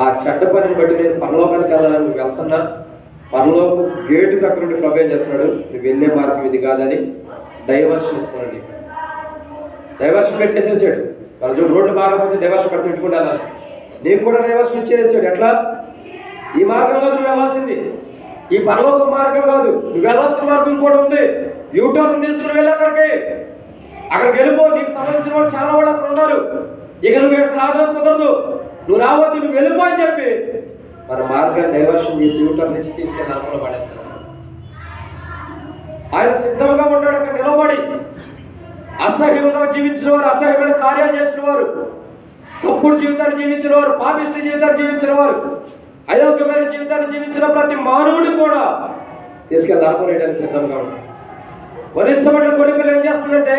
ఆ చెడ్డ పనిని బట్టి నేను పరలోకానికి వెళ్ళాలని నువ్వు వెళ్తున్నా, పరలోక గేటు దగ్గర నుండి ప్రభు ఏం చేస్తున్నాడు, నువ్వు వెళ్ళే మార్గం ఇది కాదని డైవర్షన్ ఇస్తున్నాడు. నీకు డైవర్షన్ పెట్టేసేసాడు. వాళ్ళ రోడ్లు బాగపోతే డైవర్షన్ పెట్టి పెట్టుకుని వెళ్ళాలి. నీకు కూడా డైవర్షన్ ఇచ్చేసాడు. ఎట్లా? ఈ మార్గంలో నువ్వు వెళ్ళాల్సింది, ఈ పరలోక మార్గం కాదు, నువ్వు వెళ్ళాల్సిన మార్గం కూడా ఉంది. యూటర్న్ తీసుకుని వెళ్ళి అక్కడికి వెళ్ళిపో. నీకు సంబంధించిన వాళ్ళు చాలా వాళ్ళు అక్కడ ఉన్నారు. ఇక నువ్వు ఇక్కడికి రావడం కుదరదు, నువ్వు రావద్దు, నువ్వు వెళ్ళిపో అని చెప్పి మన మార్గాన్ని డైవర్షన్ చేసి యూటర్న్ నుంచి తీసుకెళ్ళి నరకంలో పడేస్తాడు. ఆయన సిద్ధంగా ఉన్నాడు అక్కడ నిలబడి. అసహ్యంగా జీవించిన వారు, అసహ్యమైన కార్యాలు చేసిన వారు, తప్పుడు జీవితాన్ని జీవించిన వారు, పాపిష్టి జీవితాన్ని జీవించిన వారు, అయోగ్యమైన జీవితాన్ని జీవించిన ప్రతి మానవుడు కూడా తీసుకెళ్ళి నరకం వేయడానికి సిద్ధంగా ఉన్నాడు. వధించబడిన గొర్రెపిల్ల ఏం చేస్తుందంటే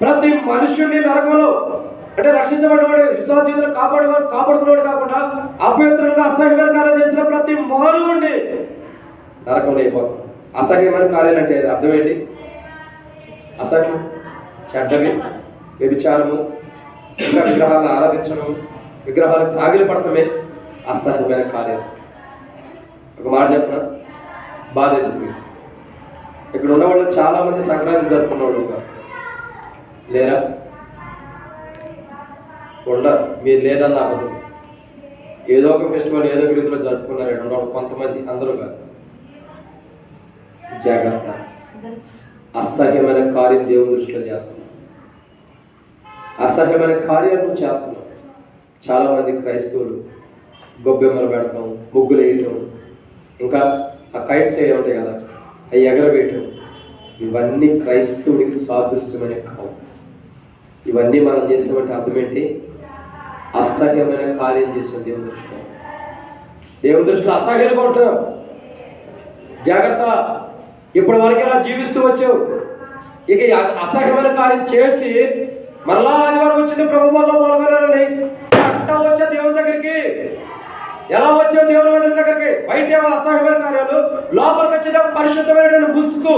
ప్రతి మనుష్యుడిని నరకంలో, అంటే రక్షించబడినవాడు, విశ్వాస జీవితంలో కాపాడుకున్నాడు కాకుండా అపవిత్రంగా అసహ్యమైన కార్యాలు చేసిన ప్రతి మానవుడిని నరకంలో అయిపోతాం. అసహ్యమైన కార్యాలు అంటే అర్థం ఏంటి? అసహ్యం, చెడ్డవి, వ్యభిచారము, ఇంకా విగ్రహాలను ఆరాధించడం, విగ్రహాలకు సాగిలి పడటమే అసహ్యమైన కార్యాలు. ఒక మాట చెప్పిన బాధేసింది. ఇక్కడ ఉన్న వాళ్ళు చాలా మంది సంక్రాంతి జరుపుకున్న వాళ్ళు లేరా? ఉండరు. మీరు లేదన్న అబద్ధం. ఏదో ఒక ఫెస్టివల్ ఏదో ఒక రీతిలో జరుపుకున్నారు ఉండవు కొంతమంది, అందరూ కాదు. జాగ్రత్త. అసహ్యమైన కార్యం దేవుని దృష్టిలో చేస్తున్నాం. అసహ్యమైన కార్యాలు చేస్తున్నాం. చాలామంది క్రైస్తవులు గొబ్బెమ్మలు పెడతాం, ముగ్గులు వేయటం, ఇంకా ఆ కైట్స్ ఏ ఉంటాయి కదా అవి ఎగరవేయటం, ఇవన్నీ క్రైస్తవుడికి సాదృశ్యమనే కావు. ఇవన్నీ మనం చేసామంటే అర్థం ఏంటి? అసహ్యమైన కార్యం చేసాం దేవుని దృష్టిలో. దేవుని దృష్టిలో అసహ్యంగా ఉంటాం. జాగ్రత్త. ఇప్పటి వరకు ఇలా జీవిస్తూ వచ్చావు, ఇక అసహ్యమైన కార్యం చేసి మరలా ఆదివారం వచ్చింది ప్రభు వల్ల పాల్గొనాలని అట్టా వచ్చా దేవుని దగ్గరికి. ఎలా వచ్చావు దేవుని మందిరం దగ్గరికి? బయటేమో అసహ్యమైన కార్యాలు, లోపలికి వచ్చేటప్పుడు పరిశుద్ధమైన ముసుగు.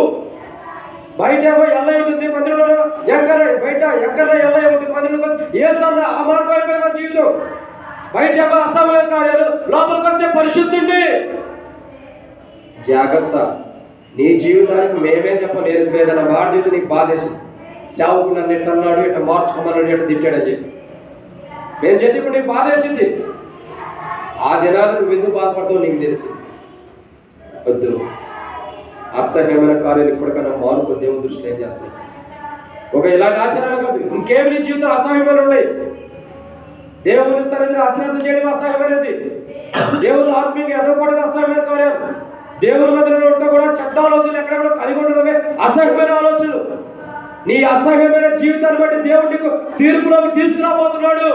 బయటేమో ఎల్లయ్య ఉంటుంది మందిరంలో, ఎక్కడ బయట ఎక్కడ ఎల్లయ్య ఉంటుంది మందిరంలో. ఏ సన్న ఆ మార్గం అయిపోయి మన జీవితం. బయటేమో అసహ్యమైన కార్యాలు, లోపలికి వస్తే పరిశుద్ధుండి. జాగ్రత్త. నీ జీవితానికి మేమేం చెప్పలేదు, ఏదైనా మాట జీవితం నీకు బాధేసింది, సేవకు నన్ను ఎట్ట అన్నాడు, ఎట్ట మార్చుకోమన్నాడు, ఎట్ట తిట్టాడని చెప్పి మేము చెప్పి నీకు బాధేసింది. ఆ దినాలు నువ్వు ఎందుకు బాధపడతావు నీకు తెలిసి. వద్దు. అసహ్యమైన కార్యాలు ఇప్పటికైనా మానుకో. దేవుని దృష్టిలో ఏం చేస్తావు? ఒక ఇలాంటి ఆచరణ కాదు, ఇంకేమి నీ జీవితం అసహ్యమైన ఉన్నాయి. దేవుని స్థానంలో అశ్రద్ధ చేయడం అసహ్యమైనది. దేవుని ఆత్మీయంగా ఎదగపడడం అసహ్యమైన కార్యాలు. దేవుని మధ్యలో ఉంటే కూడా చెడ్డ ఆలోచనలు ఎక్కడ కూడా కలిగి ఉండడమే అసహ్యమైన ఆలోచనలు. నీ అసహ్యమైన జీవితాన్ని బట్టి దేవుడు నీకు తీర్పులోకి తీసుకురాబోతున్నాడు.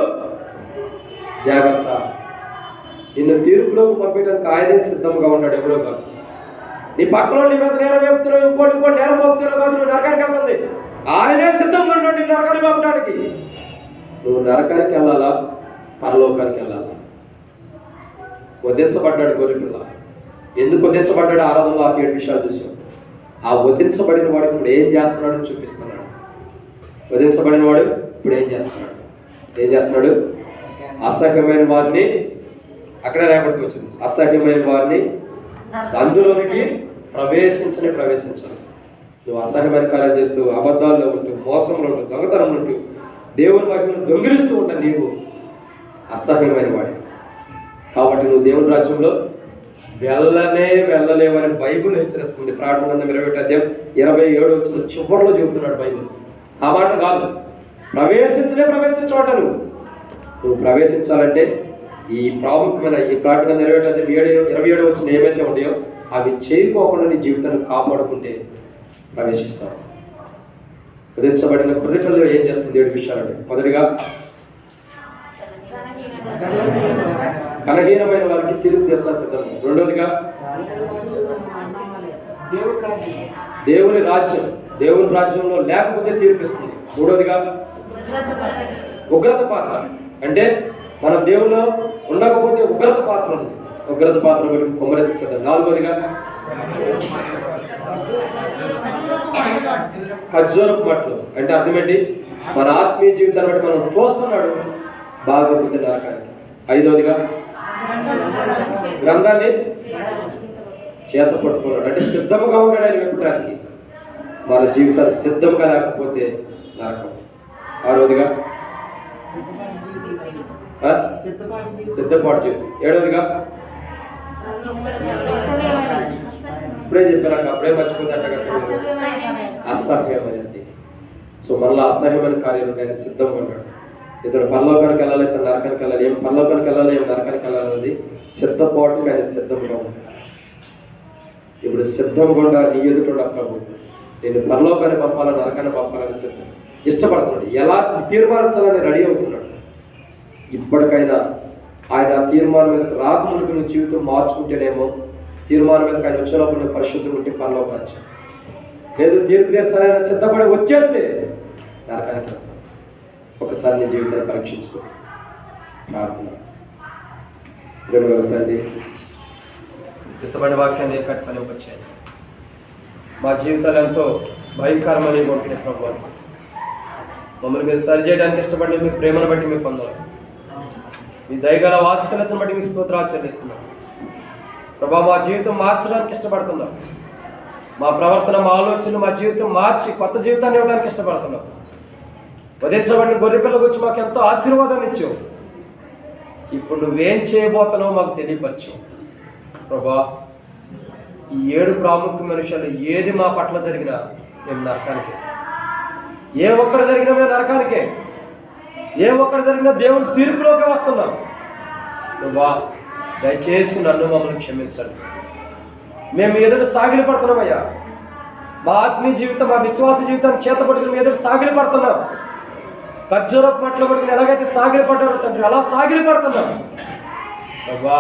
జాగ్రత్త. నిన్ను తీర్పులోకి పంపించడానికి ఆయనే సిద్ధంగా ఉన్నాడు, ఎవరో కాదు. నీ పక్కన నీ మీద నేరం వేపుతున్నావు, ఇంకోటి నేరం మోపుతున్నావు కాదు, నువ్వు నరకానికి వెళ్తుంది. ఆయనే సిద్ధంగా ఉన్నాడు నీ నరకానికి పంపడానికి. నువ్వు నరకానికి వెళ్ళాలా, పరలోకానికి వెళ్ళాలా? వధించబడ్డాడు గొర్రెపిల్ల. ఎందుకు వధించబడ్డాడు? ఆరాధనలో 7 విషయాలు చూసాం. ఆ వధించబడిన వాడు ఇప్పుడు ఏం చేస్తున్నాడు చూపిస్తున్నాడు. వధించబడిన వాడు ఇప్పుడు ఏం చేస్తున్నాడు? అసహ్యమైన వారిని, అక్కడే రేపటికి వచ్చింది, అసహ్యమైన వారిని అందులోనికి ప్రవేశించాలి. నువ్వు అసహ్యమైన కార్యాలు చేస్తూ, అబద్ధాల్లో ఉంటూ, మోసంలో ఉంటూ, దొంగతనం ఉంటూ, దేవుని మహిమను దొంగిలిస్తూ ఉంటా, నీవు అసహ్యమైన వాడి. కాబట్టి నువ్వు దేవుని రాజ్యంలో వెళ్ళలేవని బైబుల్ హెచ్చరిస్తుంది. ప్రార్థన గ్రంథం 21:27 చివరిలో చెబుతున్నాడు బైబుల్. ఆ మాట కాదు, ప్రవేశించోట నువ్వు ప్రవేశించాలంటే ఈ ప్రాముఖ్యమైన ఈ ప్రార్థన 27 ఏమైతే ఉంటాయో అవి చేయకోకుండా నీ జీవితాన్ని కాపాడుకుంటే ప్రవేశిస్తావు. వధించబడిన గొర్రెపిల్ల ఏం చేస్తుంది? 7 విషయాలు. మొదటిగా, కనహీనమైన వారికి తీర్పు చేస్తారు సిద్ధం. రెండోదిగా, దేవుని రాజ్యంలో లేకపోతే తీర్పిస్తుంది. మూడోదిగా, ఉగ్రత పాత్ర. అంటే మనం దేవుల్లో ఉండకపోతే ఉగ్రత పాత్ర ఉంది. ఉగ్రత పాత్ర బట్టి కుమ్మరించడం. నాలుగోదిగా ఖర్జూరపు మట్లు అంటే అర్థం ఏంటి? మన ఆత్మీయ జీవితాన్ని బట్టి మనం చూస్తున్నాడు బాగా పోతే నరకానికి. ఐదవదిగా గ్రంథాన్ని చేత పట్టుకున్నాడు అంటే సిద్ధముగా ఉన్నాడు ఆయన విప్పడానికి. మన జీవితాలు సిద్ధంగా లేకపోతే నరకం. ఆరోదిగా సిద్ధపాటు జీవితం. ఏడవదిగా ఇప్పుడే చెప్పాను, అప్పుడే మర్చిపోతాట అసహ్యమైనది. సో మళ్ళీ అసహ్యమైన కార్యాలు ఆయన సిద్ధంగా ఉన్నాడు. ఇతడు పరలోకానికి వెళ్ళాలి, ఇతను నరకానికి వెళ్ళాలి. ఏం పరలోకానికి వెళ్ళాలి, ఏం నరకానికి వెళ్ళాలి సిద్ధపాటుగా ఆయన సిద్ధంగా ఉన్నాడు. ఇప్పుడు సిద్ధంగా నీ ఎదుట ప్రభు నేను పరలోకాన్ని పంపాలని నరకాన్ని పంపాలని సిద్ధం ఇష్టపడుతున్నాడు. ఎలా తీర్మానించాలని రెడీ అవుతున్నాడు. ఇప్పటికైనా ఆయన తీర్మానం మీదకి రాకముందు నువ్వు జీవితం మార్చుకుంటేనేమో తీర్మానం మీదకి ఆయన వచ్చినప్పుడు పరిశుద్ధులు ఉంటే పరలోకానికి, లేదు తీర్పు తీర్చాలని సిద్ధపడి వచ్చేస్తే నరకానికి. ఒకసారి నీ జీవితాన్ని పరీక్షించుకో. ప్రార్థన. తండ్రి, ఇంతమంది వాక్యాన్ని కట్టుకొని వచ్చాను. మా జీవితాలు ఎంతో భయంకరమని ఉంటున్నాయి ప్రభు. మమ్మల్ని మీరు సరి చేయడానికి ఇష్టపడి మీ ప్రేమను బట్టి మీకు పొందాలి. మీ దయగల వాత్సల్యతను బట్టి మీకు స్తోత్రాలు చెల్లిస్తున్నాం ప్రభా. మా జీవితం మార్చడానికి ఇష్టపడుతున్నాం. మా ప్రవర్తన, మా ఆలోచనలు, మా జీవితం మార్చి కొత్త జీవితాన్ని ఇవ్వడానికి ఇష్టపడుతున్నాం. వధించబడిన గొర్రెపిల్లకు వచ్చి మాకు ఎంతో ఆశీర్వాదాన్ని ఇచ్చావు. ఇప్పుడు నువ్వేం చేయబోతున్నావో మాకు తెలియపరచావు ప్రభా. ఈ 7 ప్రాముఖ్యమైన విషయాలు ఏది మా పట్ల జరిగినా మేము నరకానికే. ఏ ఒక్కడు జరిగినా మేము నరకానికే. ఏ ఒక్కడు జరిగినా దేవుని తీర్పులోకి వస్తున్నాం. నువ్వా దయచేసి నన్ను మమ్మల్ని క్షమించండి. మేము ఎదుట సాగిలి పడుతున్నామయ్యా. మా ఆత్మీయ జీవితం, మా విశ్వాస జీవితాన్ని చేతపట్టుకుని మీ ఎదుట సాగిలి పడుతున్నాం. ఖర్జూరపు మట్ల పట్టుకుని ఎలాగైతే సాగిలి పడ్డారో తండ్రి అలా సాగిలి పడుతున్నాం. నువ్వా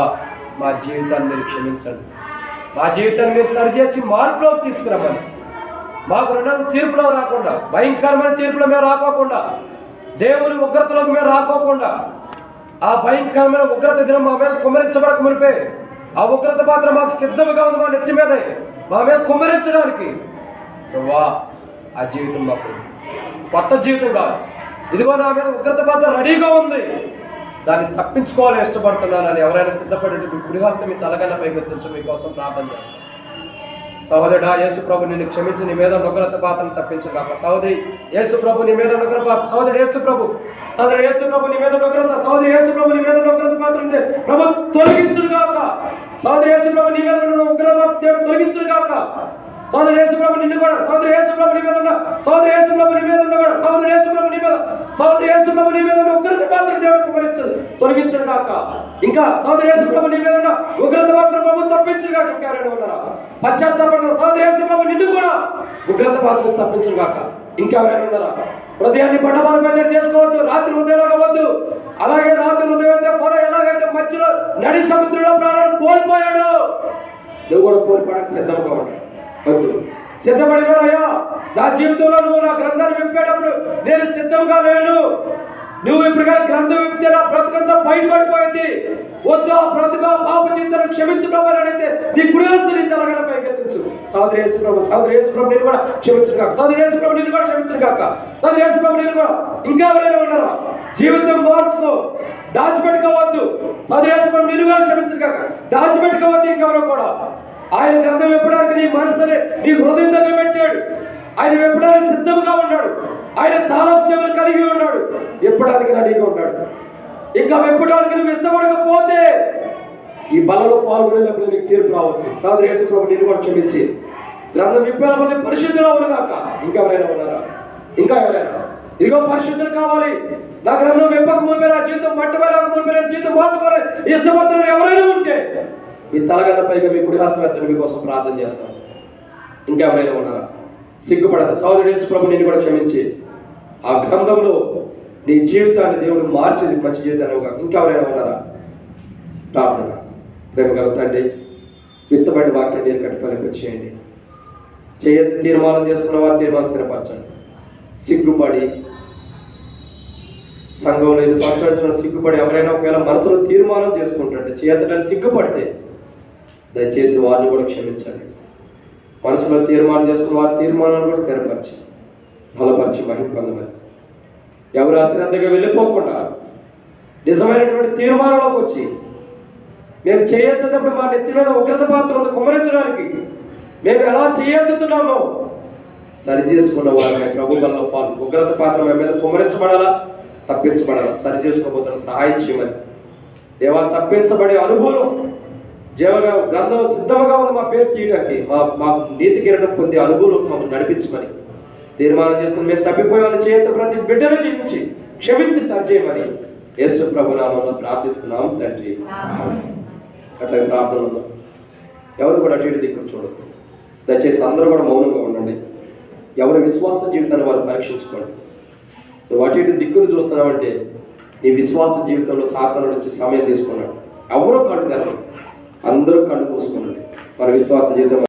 మా జీవితాన్ని మీరు క్షమించండి. మా జీవితాన్ని మీరు సరిచేసి మార్పులోకి తీసుకురమ్మని. మాకు రెండు తీర్పులో రాకుండా, భయంకరమైన తీర్పులో మేము రాకోకుండా, దేవుని ఉగ్రతలోకి మేము రాకోకుండా, ఆ భయంకరమైన ఉగ్రత దినం మా మీద కుమ్మరించబడక మునిపే ఆ ఉగ్రత పాత్ర మాకు సిద్ధంగా ఉంది మా నెత్తి మీదే మా మీద కుమ్మరించడానికి. నువ్వా ఆ జీవితం మాకు కొత్త జీవితం కాదు. ఇదిగో నా మీద ఉగ్రత పాత్ర రెడీగా ఉంది, దాన్ని తప్పించుకోవాలని ఇష్టపడుతున్నానని ఎవరైనా సిద్ధపడి మీ కుడిహస్తం మీ తలగన్న పైకి ఎత్తించు మీకోసం ప్రార్థన చేస్తాను. సహోదరుడా యేసు ప్రభు నిన్ను క్షమించి నీ మీద ఉగ్రత పాత్రను తప్పించుగాక. సహోదరి యేసు ప్రభు నీ మీద ఉగ్రత పాత్ర, సహోదరు యేసు ప్రభు నీ మీద ఉగ్రత, సహోదరి యేసు ప్రభు నీ మీద ఉగ్రత పాత్ర ఉంటే ప్రభు తొలగించుగాక. సహోదరి యేసు ప్రభు నీ మీద ఉగ్రత తొలగించుగాక. సహోదరు యేసు ప్రభు నిన్ను కూడా, సహోదరు యేసు ప్రభు నీ మీద ఉన్న, సహోదరు యేసు ప్రభు నీ మీద ఉన్న కూడా, సహోదరు యేసు ప్రభు నీ మీద, సహోదరు యేసు ప్రభు నీ మీద ఉన్న ఉగ్రత పాత్ర దేవుడు కుమ్మరించదు తొలగించడు గాక. ఇంకా సహోదరు యేసు ప్రభు నీ మీద ఉన్న ఉగ్రత పాత్ర ప్రభు తప్పించడు గాక. ఇంకెవరైనా ఉన్నారా పశ్చాత్తాపడుతున్న? సహోదరు యేసు ప్రభు నిన్ను కూడా ఉగ్రత పాత్ర తప్పించడు గాక. ఇంకెవరైనా ఉన్నారా? హృదయాన్ని బండబాల మీద చేసుకోవద్దు, రాత్రి హృదయంలో వద్దు. అలాగే రాత్రి హృదయం అయితే ఫరో ఎలాగైతే మధ్యలో నడి సముద్రంలో ప్రాణాలు కోల్పోయాడు, నువ్వు కూడా కోల్పోవడానికి సిద్ధంగా ఉంటావు. వద్దు, సిద్ధపడినారయ్యా. నా జీవితంలో నువ్వు నా గ్రంథాన్ని విప్పేటప్పుడు నేను సిద్ధంగా లేను. నువ్వు ఇప్పుడు గ్రంథం విప్పితే నా బ్రతుకంతా బయటపడిపోయింది. వద్దు, ఆ బ్రతుక పాప చింతను క్షమించుకోవాలనైతే నీ కుడిహస్తిని తెలంగాణ పైకెత్తించు. సహోదరు యేసు ప్రభు నేను కూడా క్షమించను కాక. సహోదరు యేసు ప్రభు నేను కూడా క్షమించను కాక. సహోదరు యేసు ప్రభు నేను కూడా. ఇంకా ఎవరైనా ఉన్నారా? జీవితం మార్చుకో, దాచిపెట్టుకోవద్దు. సహోదరు యేసు ప్రభు నేను కూడా క్షమించను కాక. దాచిపెట్టుకోవద్దు ఇంకెవరో కూడా. ఆయన గ్రంథం విప్పడానికి నీ మనసుని నీ హృదయం దగ్గర పెట్టాడు. ఆయన విప్పడానికి సిద్ధంగా ఉన్నాడు. ఆయన తాళపు చెవులు కలిగి ఉన్నాడు, విప్పడానికి రెడీగా ఉన్నాడు. ఇంకా విప్పడానికి నువ్వు ఇష్టపడకపోతే ఈ బలలో పాల్గొనేటప్పుడు నీకు తీర్పు రావచ్చు. సహోదరు యేసు ప్రభు నిన్ను కూడా క్షమించి గ్రంథం విప్పేటప్పుడు పరిశుద్ధులు అవును కాక. ఇంకెవరైనా ఉన్నారా? ఇంకా ఎవరైనా? ఇదిగో పరిశుద్ధులు కావాలి, నా గ్రంథం విప్పక ముందే నా జీవితం పట్టబడక ముందే నా జీవితం మార్చుకోవాలి ఇష్టపడుతున్న ఎవరైనా ఉంటే ఈ తలగన్న పైగా మీ కుడి హస్తం మీకోసం ప్రార్థన చేస్తాను. ఇంకెవరైనా ఉన్నారా? సిగ్గుపడదు. సహోదరు యేసు ప్రభు నిన్ను కూడా క్షమించి ఆ గ్రంథంలో నీ జీవితాన్ని దేవుడు మార్చింది మంచి జీవితాన్ని. ఇంకెవరైనా ఉన్నారా? ప్రార్థన. ప్రేమగల తండ్రి, విత్తబడి వాక్యాన్ని నేను కట్టుకోలేక చేయండి. చేయొద్దు తీర్మానం చేసుకున్న వారు తీర్మానం స్థిరపరచండి. సంఘంలో 5 సంవత్సరాల నుంచి సిగ్గుపడి ఎవరైనా ఒకవేళ మనసులో తీర్మానం చేసుకుంటుంటే చేయతని సిగ్గుపడితే దయచేసి వారిని కూడా క్షమించండి. మనసులో తీర్మానం చేసుకుని వారి తీర్మానాన్ని కూడా స్థిరపరిచి బలపరిచి మహిమ పొందమని, ఎవరు అశ్రద్ధగా వెళ్ళిపోకుండా నిజమైనటువంటి తీర్మానంలోకి వచ్చి మేము చేయెత్తేటప్పుడు మా నెత్తి మీద ఉగ్రత పాత్రను కుమ్మరించడానికి మేము ఎలా చేయెత్తుతున్నామో సరి చేసుకున్న వారిని ప్రభు వల్ల ఉగ్రత పాత్ర మేము మీద కుమ్మరించబడాలా, తప్పించబడాలా, సరి చేసుకోబోతున్న సహాయం చేయమని దేవా, తప్పించబడే అనుభవం జీవగా గ్రంథం సిద్ధంగా ఉంది మా పేరు తీయడానికి, మా నీతి కిరణం పొందే అనుభవం మమ్మల్ని నడిపించమని తీర్మానం చేసుకుని మేము తప్పిపోయి వాళ్ళ చేత ప్రతి బిడ్డను దీవించి క్షమించి సరిచేయమని యేసు ప్రభు నామములో ప్రార్థిస్తున్నాం తండ్రి. అట్లాగే ప్రార్థనలో ఎవరు కూడా అటు ఇటు దిక్కు చూడదు. దయచేసి అందరూ కూడా మౌనంగా ఉండండి. ఎవరి విశ్వాస జీవితాన్ని వారు పరీక్షించుకోండి. నువ్వు అటు ఇటు దిక్కులు చూస్తున్నావంటే నీ విశ్వాస జీవితంలో సాతాను నుంచి సమయం తీసుకున్నాడు. ఎవరో కళ్ళు తెరవరు, అందరూ కళ్ళు మూసుకున్నాడు. మన విశ్వాస జీవితం